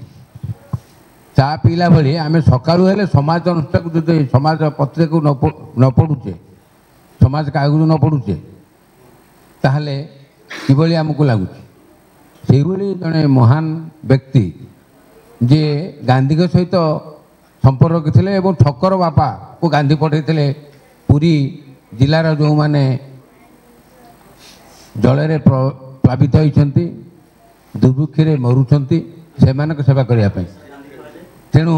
ଚା ପିଇଲା ଭଳି ଆମେ ସକାଳୁ ହେଲେ ସମାଜ ଅନୁଷ୍ଠାନକୁ ଯଦି ସମାଜ ପତ୍ରିକାକୁ ନ ପଢ଼ୁଛେ, ସମାଜ କାଗଜ ନ ପଢ଼ୁଛେ, ତାହେଲେ କିଭଳି ଆମକୁ ଲାଗୁଛି। ସେଇଭଳି ଜଣେ ମହାନ ବ୍ୟକ୍ତି ଯିଏ ଗାନ୍ଧୀଙ୍କ ସହିତ ସମ୍ପର୍କ ରଖିଥିଲେ ଏବଂ ଠକର ବାପାକୁ ଗାନ୍ଧୀ ପଠାଇଥିଲେ ପୁରୀ ଜିଲ୍ଲାର ଯେଉଁମାନେ ଜଳରେ ପ୍ଲାବିତ ହୋଇଛନ୍ତି, ଦୁର୍ଭିକ୍ଷରେ ମରୁଛନ୍ତି, ସେମାନଙ୍କ ସେବା କରିବା ପାଇଁ। ତେଣୁ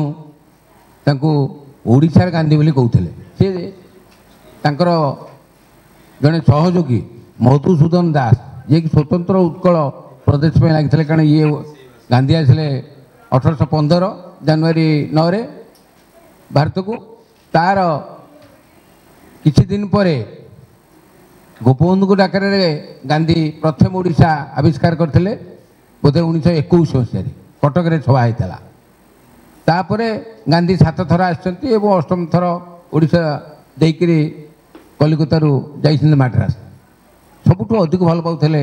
ତାଙ୍କୁ ଓଡ଼ିଶାର ଗାନ୍ଧୀ ବୋଲି କହୁଥିଲେ। ସେ ତାଙ୍କର ଜଣେ ସହଯୋଗୀ ମଧୁସୂଦନ ଦାସ, ଯିଏକି ସ୍ୱତନ୍ତ୍ର ଉତ୍କଳ ପ୍ରଦେଶ ପାଇଁ ଲାଗିଥିଲେ, କାରଣ ଇଏ ଗାନ୍ଧୀ ଆସିଲେ 1815 ଜାନୁଆରୀ 9ରେ ଭାରତକୁ। ତାର କିଛି ଦିନ ପରେ ଗୋପବନ୍ଧୁଙ୍କ ଡାକରାରେ ଗାନ୍ଧୀ ପ୍ରଥମ ଓଡ଼ିଶା ଆବିଷ୍କାର କରିଥିଲେ, ବୋଧେ 1921 ମସିହାରେ କଟକରେ ସଭା ହେଇଥିଲା। ତାପରେ ଗାନ୍ଧୀ 7 ଥର ଆସିଛନ୍ତି ଏବଂ 8ମ ଥର ଓଡ଼ିଶା ଦେଇକରି କଲିକତାରୁ ଯାଇଛନ୍ତି ମାଡ୍ରାସ। ସବୁଠୁ ଅଧିକ ଭଲ ପାଉଥିଲେ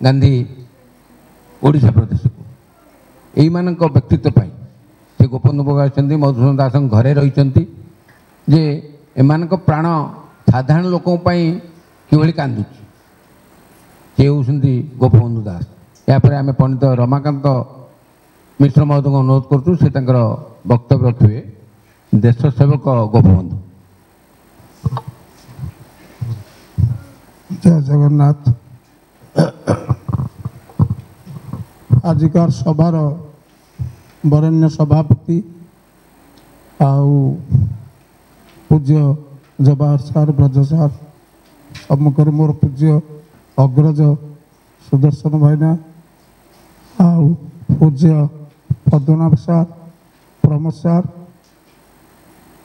ଗାନ୍ଧୀ ଓଡ଼ିଶା ପ୍ରଦେଶକୁ। ଏଇମାନଙ୍କ ବ୍ୟକ୍ତିତ୍ୱ ପାଇଁ ସେ ଗୋପବନ୍ଧୁ ଭୋଗ ଆସିଛନ୍ତି, ମଧୁସୂଦନ ଦାସଙ୍କ ଘରେ ରହିଛନ୍ତି, ଯେ ଏମାନଙ୍କ ପ୍ରାଣ ସାଧାରଣ ଲୋକଙ୍କ ପାଇଁ କିଭଳି କାନ୍ଦୁଛି। ସେ ହେଉଛନ୍ତି ଗୋପବନ୍ଧୁ ଦାସ। ଏହାପରେ ଆମେ ପଣ୍ଡିତ ରମାକାନ୍ତ ମିଶ୍ର ମହୋଦୟଙ୍କୁ ଅନୁରୋଧ କରୁଛୁ, ସେ ତାଙ୍କର ବକ୍ତବ୍ୟ ରଖିବେ। ଦେଶ ସେବକ ଗୋପବନ୍ଧୁ। ଜୟ ଜଗନ୍ନାଥ। ଆଜିକାର ସଭାର ବରେଣ୍ୟ ସଭାପତି ଆଉ ପୂଜ୍ୟ ଜବାହର ସାର୍, ବ୍ରଜ ସାର୍, ସମ୍ମୁଖରେ ମୋର ପୂଜ୍ୟ ଅଗ୍ରଜ ସୁଦର୍ଶନ ଭାଇନା, ଆଉ ପୂଜ୍ୟ ପଦ୍ମନାଭ ସାର୍, ପ୍ରମୋଦ ସାର୍,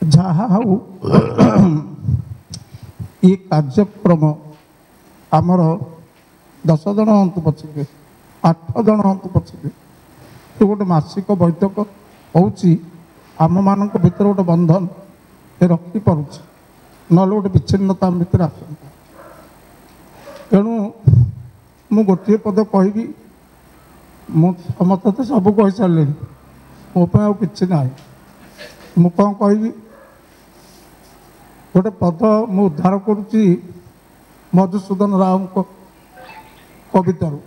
ଯାହା ହଉ ଏ କାର୍ଯ୍ୟକ୍ରମ ଆମର 10 ଜଣ ହଅନ୍ତୁ ପଛକେ, 8 ଜଣ ହଅନ୍ତୁ ପଛକେ, ଏ ଗୋଟେ ମାସିକ ବୈଠକ ହେଉଛି, ଆମମାନଙ୍କ ଭିତରେ ଗୋଟେ ବନ୍ଧନ ରଖିପାରୁଛି, ନହେଲେ ଗୋଟେ ବିଚ୍ଛିନ୍ନତା ଆମ ଭିତରେ ଆସନ୍ତା। ତେଣୁ ମୁଁ ଗୋଟିଏ ପଦ କହିବି, ମୁଁ ସମସ୍ତେ ତ ସବୁ କହିସାରିଲେଣି, ମୋ ପାଇଁ ଆଉ କିଛି ନାହିଁ। ମୁଁ କ'ଣ କହିବି, ଗୋଟେ ପଦ ମୁଁ ଉଦ୍ଧାର କରୁଛି ମଧୁସୂଦନ ରାଓଙ୍କ କବିତାରୁ।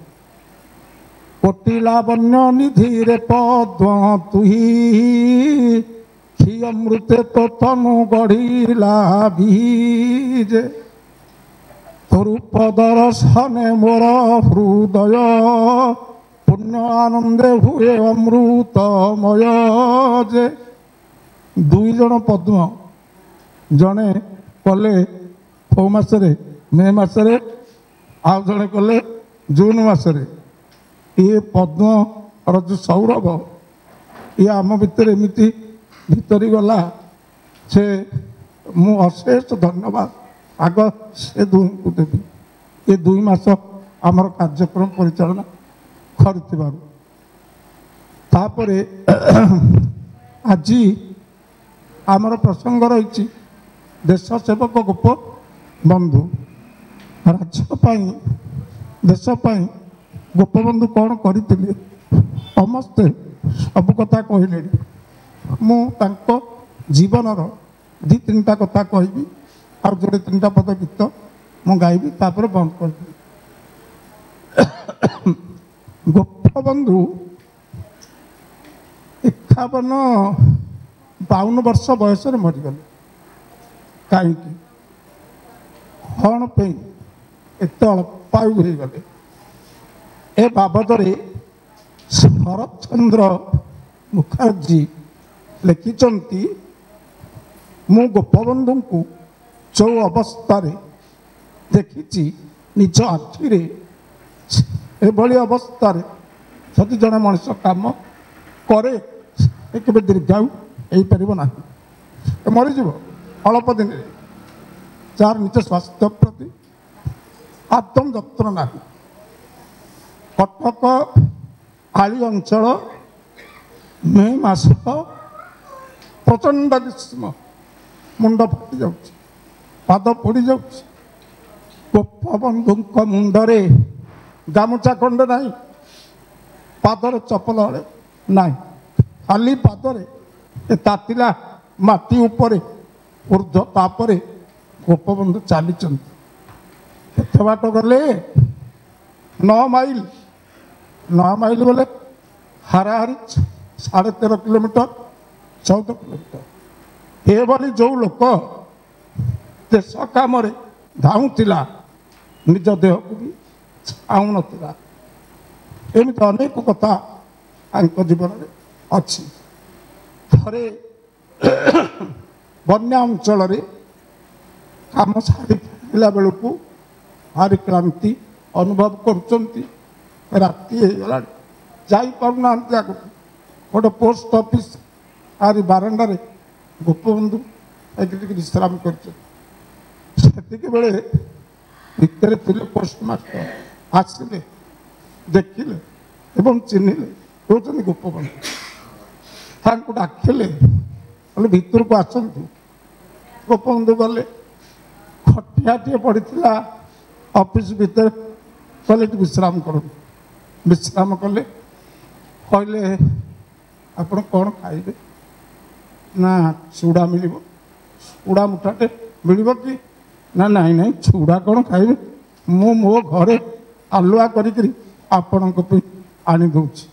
କୋଟି ଲାବଣ୍ୟ ନିଧିରେ ପଦ୍ମ ତୁହି ଏଠି ଅମୃତେ ତ ତନୁ ଗଢ଼ିଲା ବୀଜେ ରୂପ ଦର୍ଶନେ ମୋର ହୃଦୟ ପୁଣ୍ୟ ଆନନ୍ଦେ ହୁଏ ଅମୃତମୟ ଯେ। ଦୁଇ ଜଣ ପଦ୍ମ, ଜଣେ କଲେ କୋଉ ମାସରେ? ମେ ମାସରେ, ଆଉ ଜଣେ କଲେ ଜୁନ ମାସରେ। ଇଏ ପଦ୍ମର ଯେଉଁ ସୌରଭ ଇଏ ଆମ ଭିତରେ ଏମିତି ଭିତରି ଗଲା ସେ ମୁଁ ଅଶେଷ ଧନ୍ୟବାଦ ଆଗ ସେ ଦୁହିଁଙ୍କୁ ଦେବି ଏ 2 ମାସ ଆମର କାର୍ଯ୍ୟକ୍ରମ ପରିଚାଳନା କରିଥିବାରୁ। ତାପରେ ଆଜି ଆମର ପ୍ରସଙ୍ଗ ରହିଛି ଦେଶ ସେବକ ଗୋପ ବନ୍ଧୁ। ରାଜ୍ୟ ପାଇଁ ଦେଶ ପାଇଁ ଗୋପବନ୍ଧୁ କ'ଣ କରିଥିଲେ ସମସ୍ତେ ସବୁ କଥା କହିଲେଣି। ମୁଁ ତାଙ୍କ ଜୀବନର 2-3ଟା କଥା କହିବି, ଆଉ ଯୋଡ଼େ 3ଟା ପଦ ଗୀତ ମୁଁ ଗାଇବି, ତାପରେ ବନ୍ଦ କରିଦେବି। ଗୋପବନ୍ଧୁ 51-52 ବର୍ଷ ବୟସରେ ମରିଗଲେ। କାହିଁକି, କ'ଣ ପାଇଁ ଏତେ ଅଳ୍ପାୟୁ ହୋଇଗଲେ? ଏ ବାବଦରେ ଶରତଚନ୍ଦ୍ର ମୁଖାର୍ଜୀ ଲେଖିଛନ୍ତି, ମୁଁ ଗୋପବନ୍ଧୁଙ୍କୁ ଯେଉଁ ଅବସ୍ଥାରେ ଦେଖିଛି ନିଜ ଆଖିରେ, ଏଭଳି ଅବସ୍ଥାରେ ଯଦି ଜଣେ ମଣିଷ କାମ କରେ ସେ କେବେ ଦୀର୍ଘାୟୁ ହେଇପାରିବ ନାହିଁ, ମରିଯିବ ଅଳ୍ପ ଦିନରେ। ଯାହାର ନିଜ ସ୍ୱାସ୍ଥ୍ୟ ପ୍ରତି ଆଦମ ଯତ୍ନ ନାହିଁ। କଟକ ଆଳି ଅଞ୍ଚଳ ମେ ମାସ, ପ୍ରଚଣ୍ଡ ଗ୍ରୀଷ୍ମ, ମୁଣ୍ଡ ଫାଟି ଯାଉଛି, ପାଦ ପୋଡ଼ି ଯାଉଛି। ଗୋପବନ୍ଧୁଙ୍କ ମୁଣ୍ଡରେ ଗାମୁଛା ଖଣ୍ଡେ ନାହିଁ, ପାଦରେ ଚପଲ ହଳେ ନାହିଁ, ଖାଲି ପାଦରେ ଏ ତାତିଲା ମାଟି ଉପରେ ଉର୍ଦ୍ଧ୍ୱ ତାପରେ ଗୋପବନ୍ଧୁ ଚାଲିଛନ୍ତି। କେତେ ବାଟ ଗଲେ? 9 ମାଇଲ। 9 ମାଇଲ ବୋଲେ ହାରାହାରି 13.5 କିଲୋମିଟର, 14 କିଲୋମିଟର। ଏଭଳି ଯେଉଁ ଲୋକ ଦେଶ କାମରେ ଧାଉଁଥିଲା, ନିଜ ଦେହକୁ ବି ଛାଉଁନଥିଲା। ଏମିତି ଅନେକ କଥା ତାଙ୍କ ଜୀବନରେ ଅଛି। ଥରେ ବନ୍ୟା ଅଞ୍ଚଳରେ କାମ ସାରି ଫେରିଲା ବେଳକୁ ଭାରି କ୍ଳାନ୍ତି ଅନୁଭବ କରୁଛନ୍ତି। ରାତି ହେଇଗଲାଣି, ଯାଇପାରୁନାହାନ୍ତି ଆଗକୁ। ଗୋଟେ ପୋଷ୍ଟ ଅଫିସ ଆରି ବାରଣ୍ଡାରେ ଗୋପବନ୍ଧୁ ଏଠି ଟିକେ ବିଶ୍ରାମ କରିଛନ୍ତି। ସେତିକି ବେଳେ ଭିତରେ ଥିଲେ ପୋଷ୍ଟମାଷ୍ଟର, ଆସିଲେ, ଦେଖିଲେ ଏବଂ ଚିହ୍ନିଲେ, କହୁଛନ୍ତି ଗୋପବନ୍ଧୁ। ତାଙ୍କୁ ଡାକିଲେ, କହିଲେ ଭିତରକୁ ଆସନ୍ତୁ। ଗୋପବନ୍ଧୁ ଗଲେ। ଖଟିଆଟିଏ ପଡ଼ିଥିଲା ଅଫିସ ଭିତରେ, କହିଲେ ଏଠି ବିଶ୍ରାମ କରନ୍ତୁ। ବିଶ୍ରାମ କଲେ। କହିଲେ ଆପଣ କ'ଣ ଖାଇବେ? ନା ଚୁଡ଼ା ମିଳିବ। ଚୁଡ଼ା ମୁଠାଟେ ମିଳିବ କି? ନା ନାଇଁ ନାଇଁ, ଚୁଡ଼ା କ'ଣ ଖାଇବେ, ମୁଁ ମୋ ଘରେ ଆଲୁଆ କରିକିରି ଆପଣଙ୍କ ପାଇଁ ଆଣି ଦେଉଛି।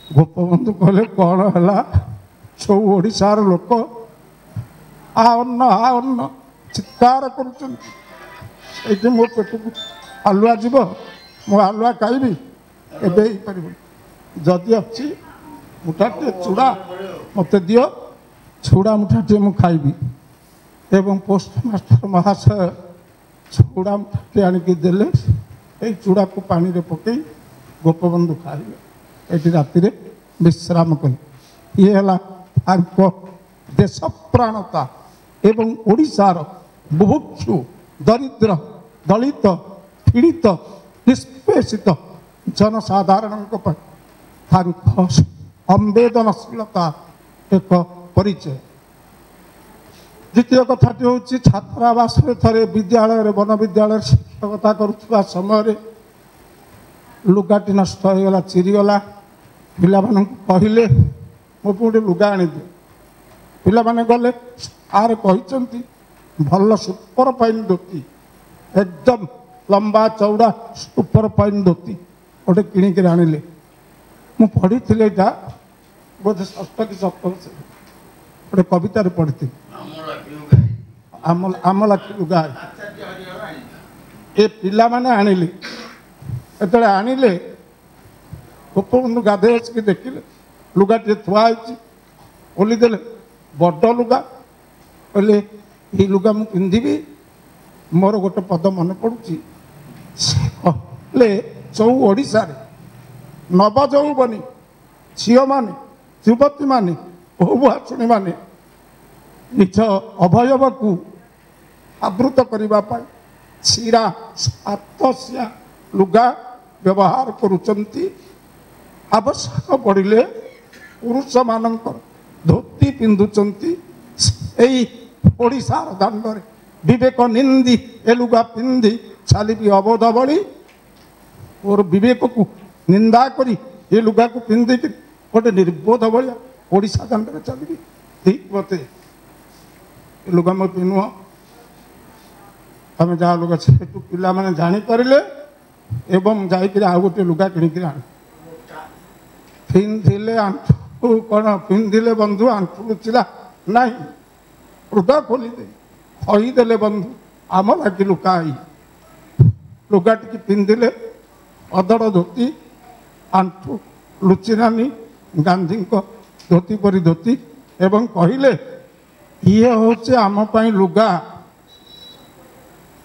ଗୋପବନ୍ଧୁ କହିଲେ କ'ଣ ହେଲା? ସବୁ ଓଡ଼ିଶାର ଲୋକ ଆ ଅନ୍ନ ଚିତ୍କାର କରୁଛନ୍ତି। ଏଇଠି ମୋ ପେଟକୁ ଆଲୁଆ ଯିବ, ମୁଁ ଆଲୁଆ ଖାଇବି? ଏବେ ହେଇପାରିବନି। ଯଦି ଅଛି ମୁଠାଟିଏ ଚୁଡ଼ା ମୋତେ ଦିଅ, ଚୁଡ଼ା ମୁଠାଟିଏ ମୁଁ ଖାଇବି। ଏବଂ ପୋଷ୍ଟମାଷ୍ଟର ମହାଶୟ ଚୁଡ଼ା ମୁଠାଟିଏ ଆଣିକି ଦେଲେ। ଏଇ ଚୁଡ଼ାକୁ ପାଣିରେ ପକାଇ ଗୋପବନ୍ଧୁ ଖାଇଲେ। ଏଠି ରାତିରେ ବିଶ୍ରାମ କଲେ। ଇଏ ହେଲା ତାଙ୍କ ଦେଶପ୍ରାଣତା ଏବଂ ଓଡ଼ିଶାର ବୁଭୁକ୍ଷୁ, ଦରିଦ୍ର, ଦଳିତ, ପୀଡ଼ିତ, ନିଷ୍ପେଷିତ ଜନସାଧାରଣଙ୍କ ପାଇଁ ତାଙ୍କ ସମ୍ବେଦନଶୀଳତା ଏକ ପରିଚୟ। ଦ୍ୱିତୀୟ କଥାଟି ହେଉଛି, ଛାତ୍ରାବାସରେ ଥରେ ବିଦ୍ୟାଳୟରେ, ବନ ବିଦ୍ୟାଳୟରେ ଶିକ୍ଷକତା କରୁଥିବା ସମୟରେ ଲୁଗାଟି ନଷ୍ଟ ହୋଇଗଲା, ଚିରିଗଲା। ପିଲାମାନଙ୍କୁ କହିଲେ ମୋ ପାଇଁ ଗୋଟେ ଲୁଗା ଆଣିଦିଅ। ପିଲାମାନେ ଗଲେ, ସାର୍ କହିଛନ୍ତି ଭଲ ସୁପର ଫାଇନ୍ ଧୋତି, ଏକଦମ ଲମ୍ବା ଚଉଡ଼ା ସୁପର ଫାଇନ୍ ଧୋତି ଗୋଟେ କିଣିକିରି ଆଣିଲେ। ମୁଁ ପଢ଼ିଥିଲି ଏଇଟା ବୋଧେ 6ଠ କି 7ମ ଶ୍ରେଣୀ। ଗୋଟେ କବିତାରେ ପଢ଼ିଥିଲି ଆମଲାଖି ଲୁଗା। ଏ ପିଲାମାନେ ଆଣିଲେ, ଯେତେବେଳେ ଆଣିଲେ ଗୋପବନ୍ଧୁ ଗାଧୋଇ ଆସିକି ଦେଖିଲେ ଲୁଗାଟିଏ ଥୁଆ ହେଇଛି, ଖୋଲିଦେଲେ ବଡ଼ ଲୁଗା। କହିଲେ ଏଇ ଲୁଗା ମୁଁ ପିନ୍ଧିବି। ମୋର ଗୋଟେ ପଦ ମନେ ପଡ଼ୁଛି, ସେ କହିଲେ ସବୁ ଓଡ଼ିଶାରେ ନବଯୌବନୀ ଝିଅମାନେ, ଯୁବତୀମାନେ, ବହୁଭାଷୁଣୀମାନେ ନିଜ ଅବୟବକୁ ଆବୃତ କରିବା ପାଇଁ ଚିରା ସାତସିଆ ଲୁଗା ବ୍ୟବହାର କରୁଛନ୍ତି। ଆବଶ୍ୟକ ପଡ଼ିଲେ ପୁରୁଷମାନଙ୍କର ଧୋତି ପିନ୍ଧୁଛନ୍ତି। ଏଇ ଓଡ଼ିଶାର ଦାଣ୍ଡରେ ବିବେକ ନିନ୍ଦି ଏ ଲୁଗା ପିନ୍ଧି ଚାଲିବି ଅବୋଧ ଭଳି। ମୋର ବିବେକକୁ ନିନ୍ଦା କରି ଏ ଲୁଗାକୁ ପିନ୍ଧିକି ଗୋଟେ ନିର୍ବୋଧ ଭଳିଆ ଓଡ଼ିଶା ଦାଣ୍ଡରେ ଚାଲିବି। ଠିକ୍ ମତେ ଏ ଲୁଗା ମୋ ପିନ୍ଧୁଅ, ତମେ ଯାହା ଲୁଗା। ସେଠୁ ପିଲାମାନେ ଜାଣିପାରିଲେ ଏବଂ ଯାଇକିରି ଆଉ ଗୋଟେ ଲୁଗା କିଣିକିରି ଆଣି ପିନ୍ଧିଲେ। ଆଣ୍ଠୁ କ'ଣ ପିନ୍ଧିଲେ ବନ୍ଧୁ ଆଣ୍ଠୁ ଲୁଚିଲା ନାହିଁ, ହୃଦୟ ଖୋଲିଦେଇ କହିଦେଲେ ବନ୍ଧୁ ଆମ ଲାଗି ଲୁକାଇ। ଲୁଗା ଟିକେ ପିନ୍ଧିଲେ ଅଧଡ଼ ଧୋତି, ଆଣ୍ଠୁ ଲୁଚିଲାନି ଗାନ୍ଧୀଙ୍କ ଧୋତି ପରି ଧୋତି, ଏବଂ କହିଲେ ଇଏ ହେଉଛି ଆମ ପାଇଁ ଲୁଗା।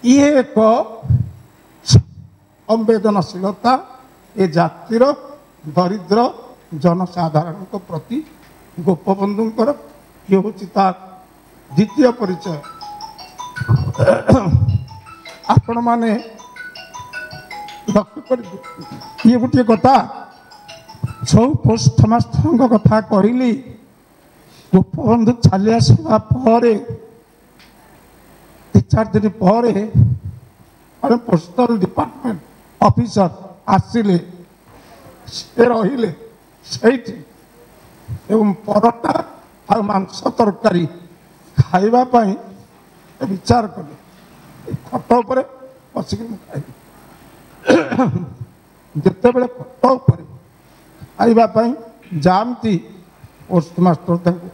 ଇଏ ଏକ ସମ୍ବେଦନଶୀଳତା ଏ ଜାତିର ଦରିଦ୍ର ଜନସାଧାରଣଙ୍କ ପ୍ରତି ଗୋପବନ୍ଧୁଙ୍କର। ଇଏ ହେଉଛି ତାର ଦ୍ୱିତୀୟ ପରିଚୟ। ଆପଣମାନେ ଲକ୍ଷ୍ୟ କରି ଇଏ ଗୋଟିଏ କଥା, ସବୁ ପୋଷ୍ଟମାଷ୍ଟରଙ୍କ କଥା କହିଲି। ଗୋପବନ୍ଧୁ ଚାଲି ଆସିବା ପରେ 3-4 ଦିନ ପରେ ପୋଷ୍ଟାଲ ଡିପାର୍ଟମେଣ୍ଟ ଅଫିସର ଆସିଲେ, ସେ ରହିଲେ ସେଇଠି ଏବଂ ପରଟା ଆଉ ମାଂସ ତରକାରୀ ଖାଇବା ପାଇଁ ବିଚାର କଲେ। ଖଟ ଉପରେ ବସିକି ମୁଁ ଖାଇଲି। ଯେତେବେଳେ ଖଟ ଉପରେ ଖାଇବା ପାଇଁ ଯାଆନ୍ତି, ପୋଷ୍ଟମାଷ୍ଟର ତାଙ୍କୁ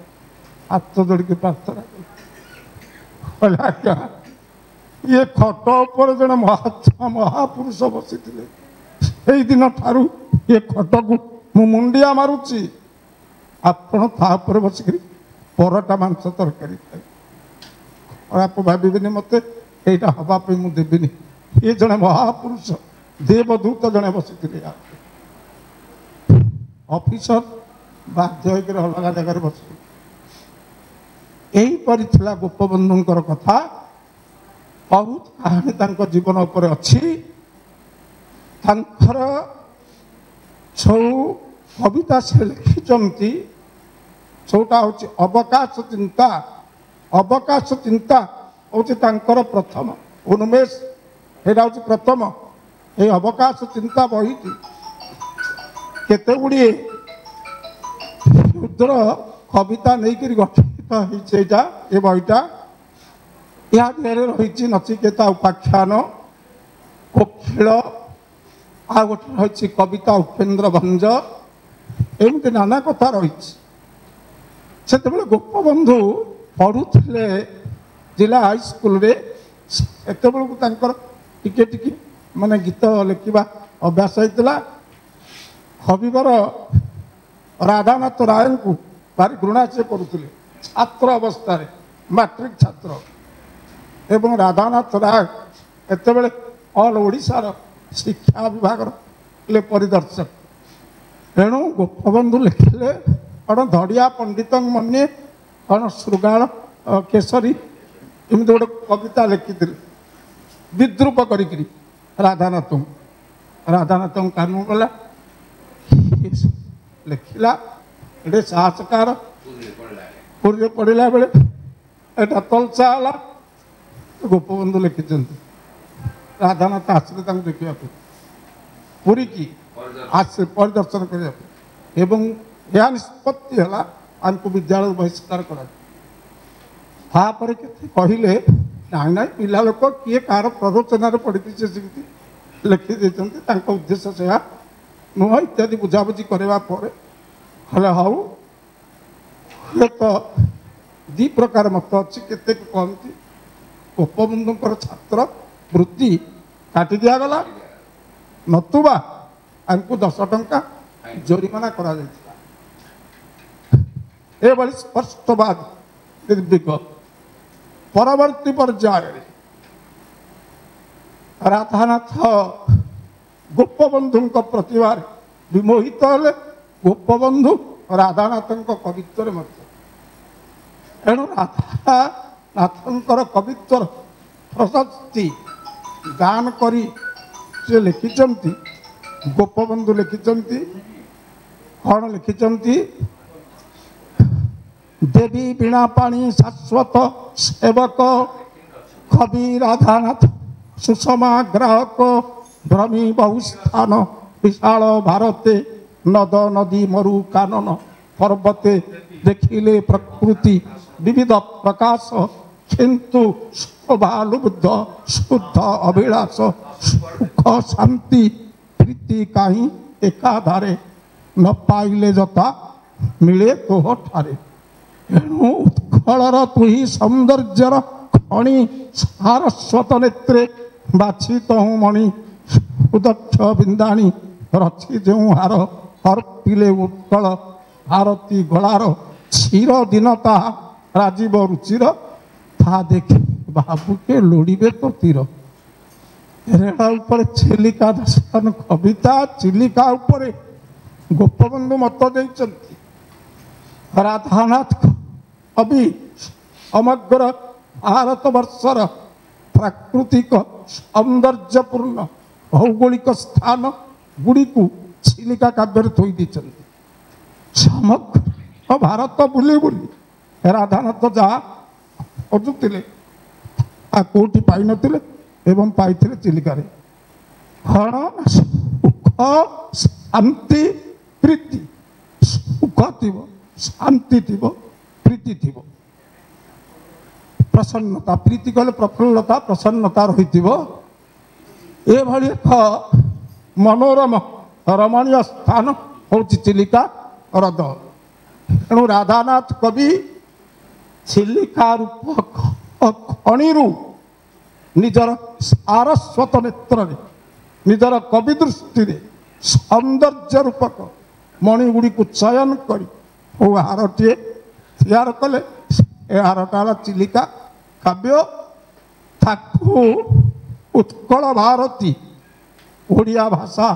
ହାତ ଯୋଡ଼ିକି ପ୍ରାର୍ଥନା କଲେ, କହିଲେ ଆଜ୍ଞା ଇଏ ଖଟ ଉପରେ ଜଣେ ମହାତ୍ମା ମହାପୁରୁଷ ବସିଥିଲେ। ସେଇଦିନ ଠାରୁ ଏ ଖଟକୁ ମୁଁ ମୁଣ୍ଡିଆ ମାରୁଛି, ଆପଣ ତା ଉପରେ ବସିକିରି ପରଟା ମାଂସ ତରକାରୀ ଖାଇବେ। ଖରାପ ଭାବିବେନି ମୋତେ, ଏଇଟା ହେବା ପାଇଁ ମୁଁ ଦେବିନି। ଏ ଜଣେ ମହାପୁରୁଷ ଦେବଦୂତ ଜଣେ ବସିଥିଲେ। ଅଫିସର ବାଧ୍ୟ ହୋଇକରି ଅଲଗା ଜାଗାରେ ବସିଥିଲେ। ଏହିପରି ଥିଲା ଗୋପବନ୍ଧୁଙ୍କର କଥା। ବହୁତ କାହାଣୀ ତାଙ୍କ ଜୀବନ ଉପରେ ଅଛି। ତାଙ୍କର ସବୁ କବିତା ସେ ଲେଖିଛନ୍ତି, ସବୁଟା ହେଉଛି ଅବକାଶ ଚିନ୍ତା। ଅବକାଶ ଚିନ୍ତା ହେଉଛି ତାଙ୍କର ପ୍ରଥମ ଉନ୍ମେଷ, ସେଇଟା ହେଉଛି ପ୍ରଥମ। এই ଅବକାଶ ଚିନ୍ତା ବହିଟି କେତେ ଗୁଡ଼ିଏ କ୍ଷୁଦ୍ର କବିତା ନେଇକରି ଗଠିତ ହେଇଛି। ଏଇଟା ଏ ବହିଟା, ଏହା ଦେହରେ ରହିଛି ନଚିକେତା ଉପାଖ୍ୟାନ, କୋକିଳ, ଆଉ ଗୋଟେ ରହିଛି କବିତା ଉପେନ୍ଦ୍ର ଭଞ୍ଜ, ଏମିତି ନାନା କଥା ରହିଛି। ସେତେବେଳେ ଗୋପବନ୍ଧୁ ପଢ଼ୁଥିଲେ ଜିଲ୍ଲା ହାଇସ୍କୁଲରେ, ସେତେବେଳକୁ ତାଙ୍କର ଟିକେ ଟିକେ ମାନେ ଗୀତ ଲେଖିବା ଅଭ୍ୟାସ ହେଇଥିଲା। ହବିବର ରାଧାନାଥ ରାୟଙ୍କୁ ଭାରି ଘୃଣା ସେ କରୁଥିଲେ ଛାତ୍ର ଅବସ୍ଥାରେ, ମାଟ୍ରିକ ଛାତ୍ର। ଏବଂ ରାଧାନାଥ ରାୟ ଏତେବେଳେ ଅଲ୍ ଓଡ଼ିଶାର ଶିକ୍ଷା ବିଭାଗର ପରିଦର୍ଶକ। ତେଣୁ ଗୋପବନ୍ଧୁ ଲେଖିଲେ କ'ଣ ଧଡ଼ିଆ ପଣ୍ଡିତ ମନେ, କ'ଣ ଶୃଗାଳ କେଶରୀ, ଏମିତି ଗୋଟେ କବିତା ଲେଖିଥିଲେ ବିଦ୍ରୂପ କରିକିରି ରାଧାନାଥଙ୍କୁ କାନୁ କଲା, ଲେଖିଲା। ଏଠି ସାହସକାର ପୁରୀରେ ପଡ଼ିଲା ବେଳେ ଏଟା ତଲସା ହେଲା। ଗୋପବନ୍ଧୁ ଲେଖିଛନ୍ତି। ରାଧାନାଥ ଆସିଲେ ତାଙ୍କୁ ଦେଖିବାକୁ, ପୁରୀ କି ଆସି ପରିଦର୍ଶନ କରିବାକୁ, ଏବଂ ଏହା ନିଷ୍ପତ୍ତି ହେଲା ଆମକୁ ବିଦ୍ୟାଳୟରୁ ବହିଷ୍କାର କରାଯିବ। ତାପରେ କେତେ କହିଲେ, ନାଇଁ ନାଇଁ ପିଲା ଲୋକ କିଏ କାହାର ପ୍ରରୋଚନାରେ ପଡ଼ିକି ସେ ସେମିତି ଲେଖିଦେଇଛନ୍ତି, ତାଙ୍କ ଉଦ୍ଦେଶ୍ୟ ସେୟା ନୁହଁ ଇତ୍ୟାଦି ବୁଝାବୁଝି କରିବା ପରେ ହେଲେ ହଉ, ହୁଏତ ଦି ପ୍ରକାର ମତ ଅଛି। କେତେକ କହନ୍ତି ଗୋପବନ୍ଧୁଙ୍କର ଛାତ୍ର ବୃତ୍ତି କାଟି ଦିଆଗଲା, ନତୁବା ଆମକୁ 10 ଟଙ୍କା ଜୋରିମାନା କରାଯାଇଥିଲା। ଏଭଳି ସ୍ପଷ୍ଟବାଦ ନିର୍ଭୀକ। ପରବର୍ତ୍ତୀ ପର୍ଯ୍ୟାୟରେ ରାଧାନାଥ ଗୋପବନ୍ଧୁଙ୍କ ପ୍ରତିଭାରେ ବିମୋହିତ ହେଲେ, ଗୋପବନ୍ଧୁ ରାଧାନାଥଙ୍କ କବିତ୍ୱରେ ମଧ୍ୟ। ଏଣୁ ରାଧାନାଥଙ୍କର କବିତ୍ୱର ପ୍ରଶସ୍ତି ଗାନ କରି ସେ ଲେଖିଛନ୍ତି। ଗୋପବନ୍ଧୁ ଲେଖିଛନ୍ତି କ'ଣ ଲେଖିଛନ୍ତି? ଦେବୀ ବୀଣା ପାଣି ଶାଶ୍ୱତ ସେବକ କବି ରାଧାନାଥ ସୁଷମା ଗ୍ରାହକ ଭ୍ରମୀ ବହୁ ସ୍ଥାନ ବିଶାଳ ଭାରତେ ନଦ ନଦୀ ମରୁ କାନନ ପର୍ବତେ ଦେଖିଲେ ପ୍ରକୃତି ବିବିଧ ପ୍ରକାଶ କିନ୍ତୁ ଶୋଭାଲୁବ୍ଧ ଶୁଦ୍ଧ ଅଭିଳାଷ ସୁଖ ଶାନ୍ତି ପ୍ରୀତି କାହିଁ ଏକାଧାରେ ନ ପାଇଲେ ଯଥା ମିଳେ ତୋହ ଠାରେ। ଏଣୁ ଉତ୍କଳର ତୁହି ସୌନ୍ଦର୍ଯ୍ୟର ଖଣି ସାରସ୍ୱତ ନେତ୍ରେ ବାଛି ତହୁଁ ମଣି ସୁଦକ୍ଷ ବିନ୍ଦାଣୀ ରଛି ଯେଉଁ ହାର ହର୍ପିଲେ ଉତ୍କଳ ଭାରତୀ ଗଳାର ଚିର ଦିନ ତାହା ରାଜୀବ ରୁଚିର ତାହା ଦେଖି ଭାବୁକେ ଲୋଡ଼ିବେ ତ ତୀର। ରେଢ଼ା ଉପରେ ଚିଲିକା ଦାସ୍ତାନ କବିତା। ଚିଲିକା ଉପରେ ଗୋପବନ୍ଧୁ ମତ ଦେଇଛନ୍ତି। ରାଧାନାଥ କବି ସମଗ୍ର ଭାରତବର୍ଷର ପ୍ରାକୃତିକ ସୌନ୍ଦର୍ଯ୍ୟପୂର୍ଣ୍ଣ ଭୌଗୋଳିକ ସ୍ଥାନ ଗୁଡ଼ିକୁ ଚିଲିକା କାବ୍ୟରେ ଥୋଇ ଦେଇଛନ୍ତି। ସମଗ୍ର ଭାରତ ବୁଲି ବୁଲି ରାଧାନାଥ ଯାହା ଖୋଜୁଥିଲେ ତାହା କେଉଁଠି ପାଇନଥିଲେ ଏବଂ ପାଇଥିଲେ ଚିଲିକାରେ। କ'ଣ? ସୁଖ ଶାନ୍ତି ପ୍ରୀତି। ସୁଖ ଥିବ, ଶାନ୍ତି ଥିବ, ପ୍ରୀତି ଥିବ, ପ୍ରସନ୍ନତା। ପ୍ରୀତି କହିଲେ ପ୍ରଫୁଲ୍ଲତା, ପ୍ରସନ୍ନତା ରହିଥିବ। ଏଭଳି ଏକ ମନୋରମ ରମଣୀୟ ସ୍ଥାନ ହେଉଛି ଚିଲିକା ହ୍ରଦ। ତେଣୁ ରାଧାନାଥ କବି ଚିଲିକା ରୂପ ଖଣିରୁ ନିଜର ସାରସ୍ୱତ ନେତ୍ରରେ, ନିଜର କବି ଦୃଷ୍ଟିରେ ସୌନ୍ଦର୍ଯ୍ୟ ରୂପକ ମଣିଗୁଡ଼ିକୁ ଚୟନ କରି ଓ ହାରଟିଏ ତିଆର କଲେ। ଏ ହାରଟା ହେଲା ଚିଲିକା କାବ୍ୟ। ତାକୁ ଉତ୍କଳ ଭାରତୀ ଓଡ଼ିଆ ଭାଷା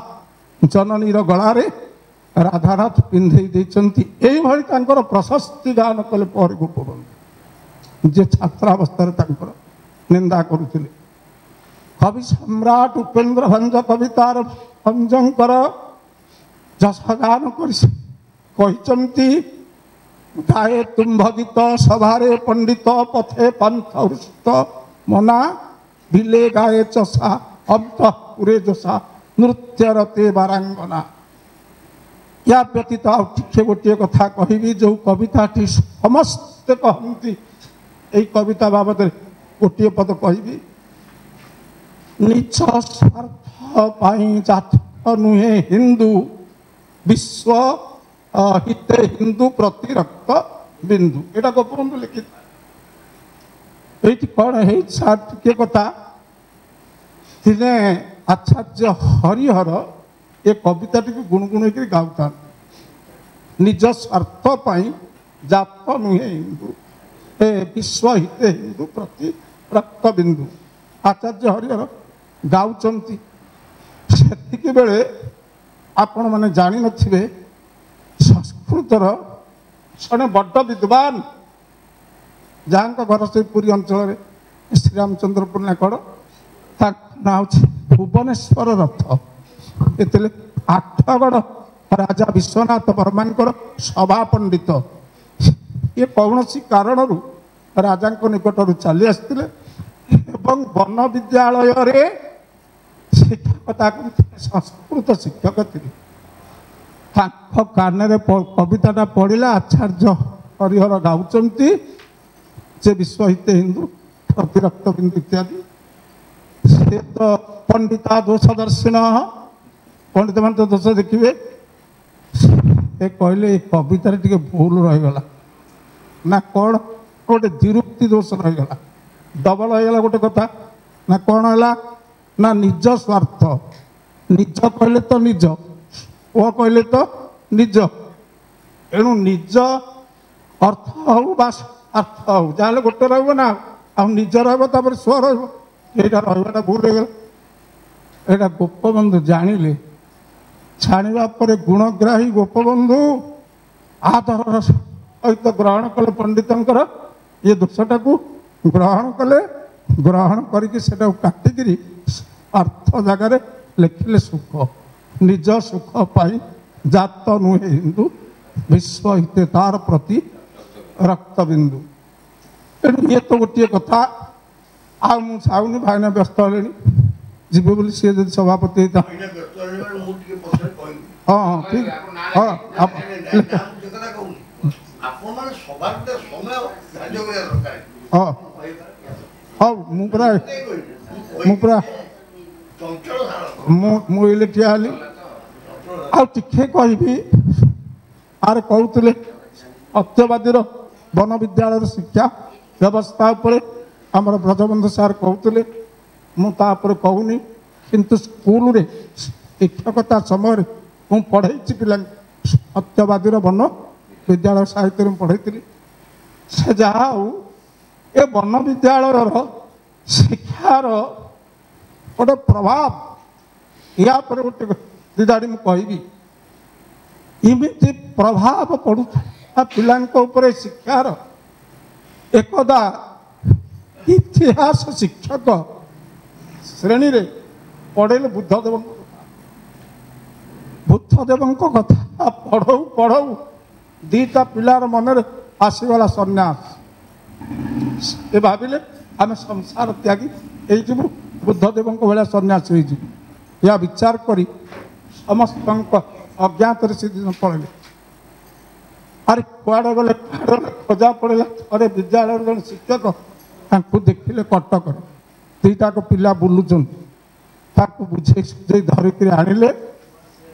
ଜନନୀର ଗଳାରେ ରାଧାନାଥ ପିନ୍ଧେଇ ଦେଇଛନ୍ତି। ଏଇଭଳି ତାଙ୍କର ପ୍ରଶସ୍ତି ଗାନ କଲେ ପରେ ଗୋପବନ୍ଧୁ, ଯେ ଛାତ୍ରାବସ୍ଥାରେ ତାଙ୍କର ନିନ୍ଦା କରୁଥିଲେ। କବି ସମ୍ରାଟ ଉପେନ୍ଦ୍ର ଭଞ୍ଜ କବିତାର ଭଞ୍ଜଙ୍କର ଯଶ ଗାନ କରି କହିଛନ୍ତି, ଗାଏ ତୁମ୍ଭ ଗୀତ ସଭାରେ ପଣ୍ଡିତ ପଥେ ପନ୍ଥ ହୃଷ୍ଟ ମନା ବିଲେ ଗାଏ ଚଷା ଅନ୍ତଃପୁରେ ଯୋଷା ନୃତ୍ୟରତେ ବାରାଙ୍ଗନା। ୟା ବ୍ୟତୀତ ଆଉ ଟିକେ ଗୋଟିଏ କଥା କହିବି, ଯେଉଁ କବିତାଟି ସମସ୍ତେ କହନ୍ତି, ଏଇ କବିତା ବାବଦରେ ଗୋଟିଏ ପଦ କହିବି। ନିଜ ସ୍ୱାର୍ଥ ପାଇଁ ଜାତ ନୁହେଁ ହିନ୍ଦୁ, ବିଶ୍ୱ ହିତେ ହିନ୍ଦୁ ପ୍ରତି ରକ୍ତ ବିନ୍ଦୁ। ଏଇଟା ଗୋପବନ୍ଧୁ ଲେଖିଥିଲେ। ଏଇଠି କ'ଣ ହେଇଛି ସାର୍ ଟିକେ କଥା, ଦିନେ ଆଚାର୍ଯ୍ୟ ହରିହର ଏ କବିତାଟିକୁ ଗୁଣଗୁଣେଇକି ଗାଉଥାନ୍ତି। ନିଜ ସ୍ୱାର୍ଥ ପାଇଁ ଜାତ ନୁହେଁ ହିନ୍ଦୁ, ଏ ବିଶ୍ୱ ହିତେ ହିନ୍ଦୁ ପ୍ରତି ରକ୍ତ ବିନ୍ଦୁ। ଆଚାର୍ଯ୍ୟ ହରିହର ଗାଉଛନ୍ତି। ସେତିକି ବେଳେ ଆପଣମାନେ ଜାଣିନଥିବେ, ସଂସ୍କୃତର ଜଣେ ବଡ଼ ବିଦ୍ୱାନ, ଯାହାଙ୍କ ଘର ସେଇ ପୁରୀ ଅଞ୍ଚଳରେ ଶ୍ରୀରାମଚନ୍ଦ୍ରପୁର ନା କ'ଣ, ତାଙ୍କ ନାଁ ହେଉଛି ଭୁବନେଶ୍ୱର ରଥ। ଏଥିଲେ ଆଠଗଡ଼ ରାଜା ବିଶ୍ୱନାଥ ବର୍ମାଙ୍କର ସଭା ପଣ୍ଡିତ। ଇଏ କୌଣସି କାରଣରୁ ରାଜାଙ୍କ ନିକଟରୁ ଚାଲି ଆସିଥିଲେ ଏବଂ ବନ ବିଦ୍ୟାଳୟରେ ଶିକ୍ଷକତା କରୁଥିଲେ, ସଂସ୍କୃତ ଶିକ୍ଷକ ଥିଲେ। ତାଙ୍କ କାନରେ କବିତାଟା ପଡ଼ିଲା। ଆଚାର୍ଯ୍ୟ ହରିହର ଗାଉଛନ୍ତି ଯେ ବିଶ୍ୱ ହିତେ ହିନ୍ଦୁ ପ୍ରତି ରକ୍ତ ବିନ୍ଦୁ ଇତ୍ୟାଦି। ସେ ତ ପଣ୍ଡିତା ଦୋଷ ଦର୍ଶିନ, ପଣ୍ଡିତମାନେ ତ ଦୋଷ ଦେଖିବେ। ସେ କହିଲେ ଏ କବିତାରେ ଟିକେ ଭୁଲ ରହିଗଲା। ନା କ'ଣ? गोटे द्विरुक्ति दोष रहीगला डबल होगा गोटे कथा ना कौन है ना निज स्वार्थ निज कहले तो निज ओ कहले तो निज एणु निज अर्थ हो बा अर्थ हो जहाँ गोटे रहा निज रहा स्व रहा भूल हो गला गोपबंधु जानिले छाणिबा पर गुणग्राही गोपबंधु आदर सहित ग्रहण कले पंडितंकर ये दोषटा को ग्रहण कले ग्रहण करके काटिकी अर्थ जगार लिखिले सुख निज सुख पाई जात नुहे हिंदू विश्व हिते तार प्रति रक्तबिंदु तेणु ये तो गोटे कथा आउनी भाईना व्यस्त हे जीवे बोली सी जब सभापति हाँ हाँ ठीक हाँ हाँ हाँ मुझे ठिया हली आखे कहि आर कहते अत्यवादी वन विद्यालय शिक्षा व्यवस्था आमर ब्रजबंधु सार कहते मुझे कहूनी किंतु स्कूल रे शिक्षकता समय मुझे पढ़ाई पिला सत्यवादी वन विद्यालय साहित्य में पढ़ाई से जहाँ ए वन विद्यालय शिक्षार गोटे प्रभाव या पर गोटे दिदाड़ी मुझे कहि इमिति प्रभाव पड़ुता पिला शिक्षार एकदा इतिहास शिक्षक श्रेणी रे पढ़ेले बुद्धदेव कथा पढ़ऊ पढ़ऊ दीटा पिलार मन में आसीगला सन्यास ये भाविले आम संसार त्यागी हो बुद्धदेव भाया सन्यास या विचार करी समस्त अज्ञात से दिन पढ़े अरे कुआड़े गले खोजा पड़ा थे विद्यालय जन शिक्षक देखिले कटक दीटा पिला बुलूचन बुझे सुझे धरिक आनिले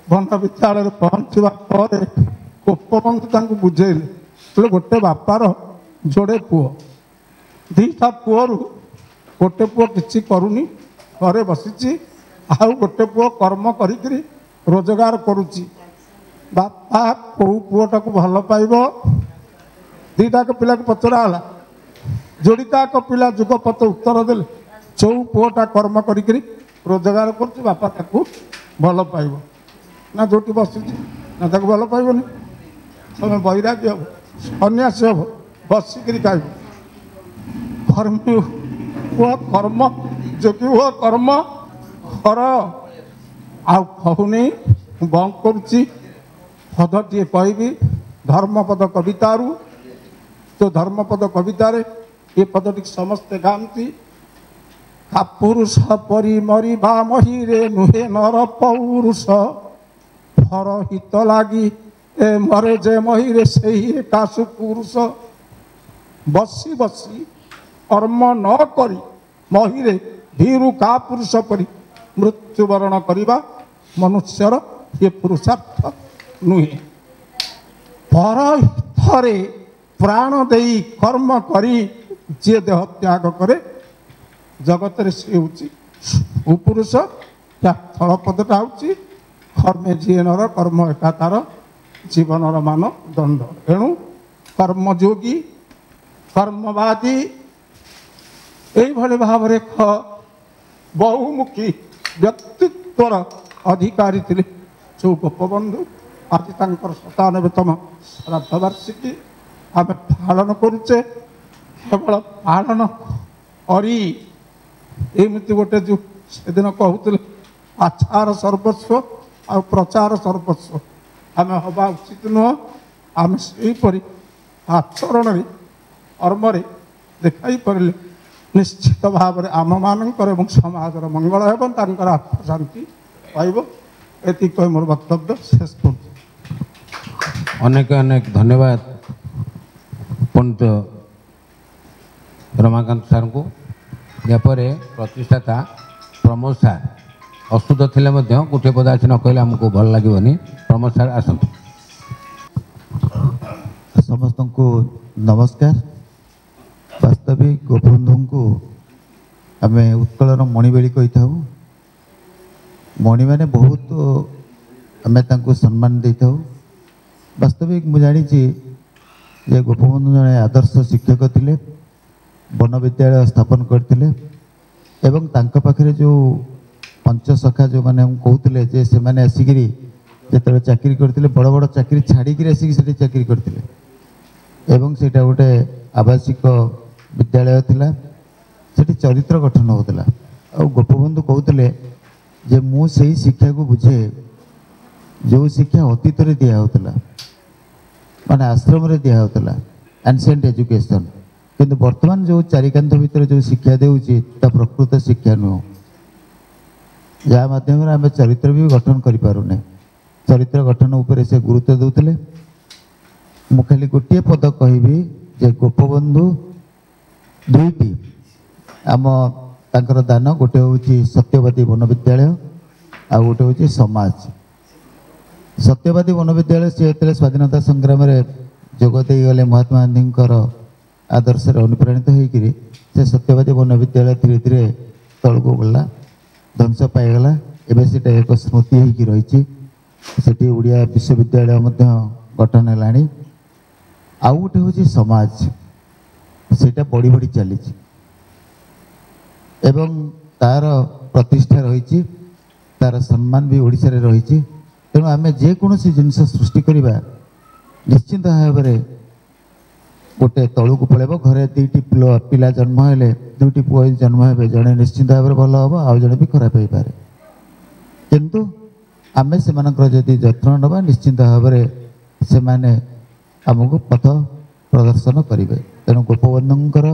वन विद्यालय पहुँचवा गोपबंधु बुझेले गोटे बापार जोड़े पुओ दीटा पुओरु गोटे पुओ किसी करूनी घरे बसी आउ गोटे पुओ कर्म करी रोजगार करुच्ची बापा कौ पुओटा को भल पाइब दीटा पिला को पचराला जोड़ीटा पिला जुगपत उत्तर देले चौ पुओटा कर्म करी रोजगार कर बापा ताकू भल पाइब ना जो बस ना ताकू भल पाइबनी तुम बैराग्य हम सन्यासी हम बसिक खाइब कर्मी हुआ कर्म जोगी हुआ कर्म कर आहुनी बंद करुच्ची पदटी कहि धर्मपद कवितारू तो धर्मपद कवितार ये पदटी समस्ते गाँती पुरुष परी मरिबा महीरे नुहे नर पौरुष फर हित लगी ए मरे जे महीरे से एकाशु पुरुष बसी बसी कर्म न करी महीरे भीरु का पुरुष परी मृत्युवरण करवा मनुष्यर ये पुरुषार्थ नुहे पर हितरे प्राण देई कर्म करी जे देह त्याग करे जगत से पुरुष फल पदटा हूँ कर्मे जी नर कर्म एका तार जीवनर मान दंड एणु कर्मयोगी कर्मवादी यही भाव बहुमुखी व्यक्तित्वर अधिकारी थे जो गोपबंधु आज 97तम श्राद्धवार्षिकी आम पालन करुचे केवल पालन करी एमती गोटे जो सेदिन कहते आचार सर्वस्व आ प्रचार सर्वस्व आम हवा उचित नुह आम सेपरी आचरण कर्म देखाई पारे निश्चित भाव में आम मानकर समाजर मंगल एवं आत्मशांति पाइब एति कही मोर वक्तव्य शेष कर अनेक अनेक धन्यवाद पंडित रमाकांत सार को यापर प्रतिष्ठाता प्रमोद सार अशुद्ध थे गोटे पद आसी न कहले आमको भल लगे प्रमोद सार आसतु समस्त को नमस्कार वास्तविक गोपबंधु को आम उत्कलर मणिबेली कही था। मणि मैंने बहुत आम सम्मान दे था। वास्तविक मुझे जानी जे गोपबंधु जड़े आदर्श शिक्षक थे, वन विद्यालय स्थापन करते एवं तांका पाखरे जो पंचसखा जो मैंने कहते जे से मैंने आसिकी जो चाकरी करते बड़ बड़ चाकरी छाड़ी आसिक चाकरी करते एवं से गोटे आवासिक विद्यालय थिला, सेठी चरित्र गठन होता। और गोपबंधु कहते जे मु सही शिक्षा को बुझे जो शिक्षा अतीत रे दिया होता माने आश्रम रे दिया होता एनसेंट एजुकेशन, किंतु वर्तमान जो चारिकांत भितर जो शिक्षा देउची ता प्रकृत शिक्षा नुह, जहाँ माध्यम आम चरित्र भी गठन करें। चरित्र गठन उपर से गुरुत्व देते। मु खाली गोटे पद कहबी जे गोपबंधु दुईटी आम तांकर दान, गोटे हूँ सत्यवादी वन विद्यालय आ गोटे हूँ समाज। सत्यवादी वन विद्यालय सी स्वाधीनता संग्राम में जोगदे गले महात्मा गांधी आदर्श अनुप्राणित होकर से सत्यवादी वन विद्यालय धीरे धीरे तल को गला, ध्वंस पाईगला। एवं से एक स्मृति होकर रही ओडिया विश्वविद्यालय गठन है। आउ गोटे हूँ समाज, सेटा बढ़ी बढ़ी चली एवं तार प्रतिष्ठा रही, तार सम्मान भी ओडिशा रे रही। तेणु आम जेकोसी जिनस सृष्टि करवा निश्चिंत भाव में गोटे तलू को पड़े। घरे दुईटी पिला जन्म हेले, दुईटी पुआ जन्म हे, जड़े निश्चिंत भाव में भल हम, आउ जड़े भी खराब हो पाए। किंतु आम से जदि जत्न नवा निश्चिंत भाव में से आमको पथ प्रदर्शन करेंगे। तेणु गोपबंधुंकर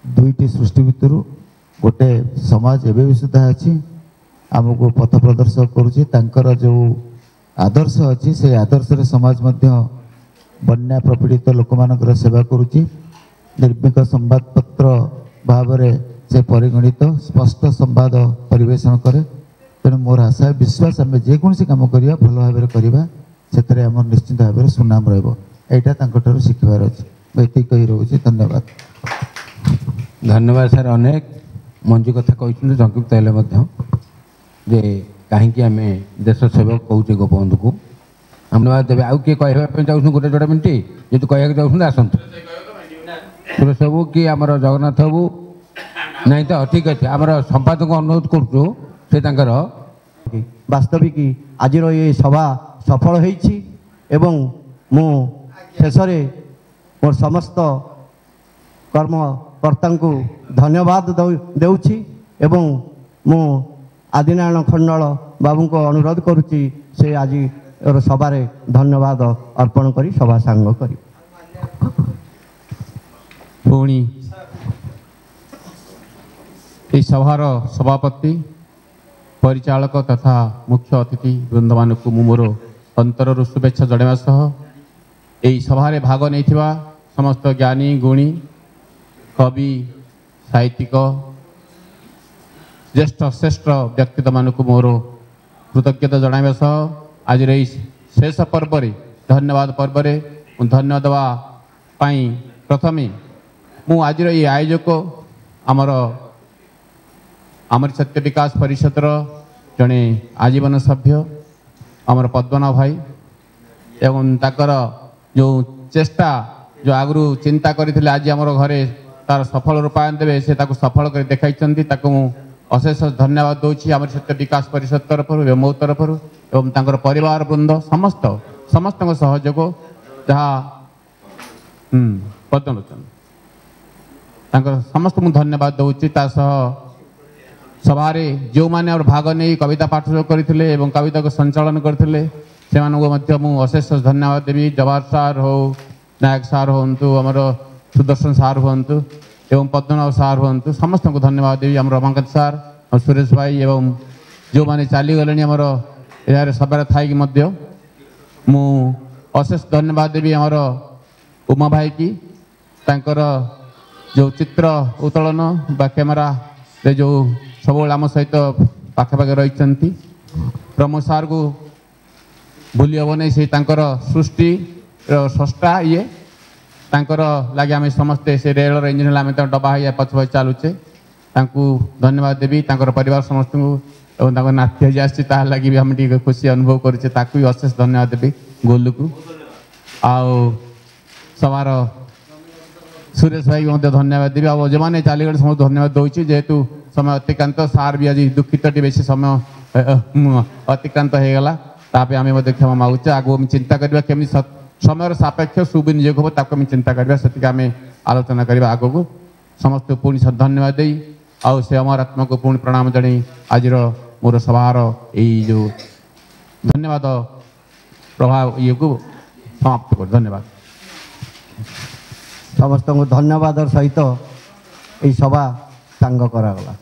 दुईटी सृष्टि भितर गोटे समाज एवं भी सुधा अच्छी आमको पथ प्रदर्शन करुच्ची। तांकर जो आदर्श अच्छी से आदर्श रे समाज बन्या प्रपीड़ित लोक मान सेवा करुच्ची। निर्भीक संवाद पत्र भाव से परिगणित स्पष्ट संवाद परिवेशन करे। तेणु मोर आशा विश्वास आम जेकोसी कम करवा भल भाव करवा से आम निश्चित भाव में सुनाम रहा शिखबार अच्छे। ये कही रोचे। धन्यवाद। धन्यवाद सर। अनेक मंजू कथा कहते संक्षिप्त हेल्ले जे कहीं आम देश सेवक कहे गोपबंधु को धन्यवाद देवे। आउ किए कहवाई चाहूँ गोटे जोड़े मिनट जी कह चाहूँ आसतु सुरेश बाबू कि आम जगन्नाथ बाबू नहीं तो ठीक अच्छे आम संपादक को अनुरोध करुँ से वास्तविक आज ये सभा सफल होईछि एवं मु शेष मोर समस्त कर्मकर्ता को धन्यवाद देउछि एवं मु आदिनारायण खंडल बाबू को अनुरोध करुच्ची से आज सभार धन्यवाद अर्पण करी सभा सांग करी। पुणी ये सभार सभापति परिचालक तथा मुख्य अतिथि वृंद मान को मोर अंतर शुभेच्छा जणाइबा सह यही सभारे भाग नहीं समस्त ज्ञानी गुणी कवि साहित्यिक ज्येष्ठ श्रेष्ठ व्यक्तित्व मान को मोर कृतज्ञता जणाइबा सह आज रही शेष पर्व धन्यवाद पर्व धन्यवाद देवाई प्रथमे मु आज ये आयोजक आमर सत्य विकास परिषद जड़े आजीवन सभ्य आमर पद्मनाभ भाई एवं ताकर जो चेष्टा जो आगु चिंता करते आज आम घरे तार सफल रूपायन देवे से सफल कर देखाई अशेष धन्यवाद दूसरी आम सत्य विकास परिषद तरफ मो तरफ एवं तांकर परिवार वृंद समस्त समस्त सहयोग जहाँ पद्मलोचन समस्त मुझे धन्यवाद दूसरी सभारे जो मैंने भाग नहीं कविता पाठ करते कविता को संचालन करते से अशेष धन्यवाद देवी। जवाहर सार हो, नायक सार हूँ, आमर सुदर्शन सार हूँ एवं पद्मनाभ सार हूँ समस्त को धन्यवाद देवी। आम रमाकांत सार और सुरेश भाई एवं जो मैंने चलीगले आमर यार सभार थी मु अशेष धन्यवाद देवी आमर उमा भाई की तांकर जो चित्र उत्तोलन बा कैमेरा रे जो सब आम सहित पाखापाखि रही प्रमोद सार को भूली हम नहीं से सृष्टि स्रष्टा ये ତାଙ୍କର ଲାଗି ଆମେ ସମସ୍ତେ ସେ ରେଳର ଇଞ୍ଜିନ ହେଲେ ଆମେ ତାଙ୍କ ଡବା ହେଇ ପଛ ପଛ ଚାଲୁଛେ ତାଙ୍କୁ ଧନ୍ୟବାଦ ଦେବି ତାଙ୍କର ପରିବାର ସମସ୍ତଙ୍କୁ ଏବଂ ତାଙ୍କ ନାତି ଆଜି ଆସିଛି ତାହା ଲାଗି ବି ଆମେ ଟିକେ ଖୁସି ଅନୁଭବ କରୁଛେ ତାକୁ ବି ଅଶେଷ ଧନ୍ୟବାଦ ଦେବି ଗୋଲୁକୁ ଆଉ ସଭାର ସୁରେଶ ଭାଇକୁ ମଧ୍ୟ ଧନ୍ୟବାଦ ଦେବି ଆଉ ଯେଉଁମାନେ ଚାଲିଗଲେ ସମସ୍ତଙ୍କୁ ଧନ୍ୟବାଦ ଦେଉଛି ଯେହେତୁ ସମୟ ଅତିକ୍ରାନ୍ତ ସାର୍ ବି ଆଜି ଦୁଃଖିତ ଟିକେ ବେଶୀ ସମୟ ଅତିକ୍ରାନ୍ତ ହେଇଗଲା ତା ପାଇଁ ଆମେ ମଧ୍ୟ କ୍ଷମା ମାଗୁଛେ ଆଗକୁ ଆମେ ଚିନ୍ତା କରିବା କେମିତି ସମୟର ସାପେକ୍ଷ ସୁବିନିଯୋଗ ହେବ ତାକୁ ଆମେ ଚିନ୍ତା କରିବା ସେତିକି ଆମେ ଆଲୋଚନା କରିବା ଆଗକୁ ସମସ୍ତଙ୍କୁ ପୁଣି ଧନ୍ୟବାଦ ଦେଇ ଆଉ ସେ ଅମର ଆତ୍ମାକୁ ପୁଣି ପ୍ରଣାମ ଜଣାଇ ଆଜିର ମୋର ସଭାର ଏଇ ଯେଉଁ ଧନ୍ୟବାଦ ପ୍ରଭାବ ଇଏକୁ ସମାପ୍ତ କରୁ ଧନ୍ୟବାଦ ସମସ୍ତଙ୍କୁ ଧନ୍ୟବାଦର ସହିତ ଏହି ସଭା ସାଙ୍ଗ କରାଗଲା।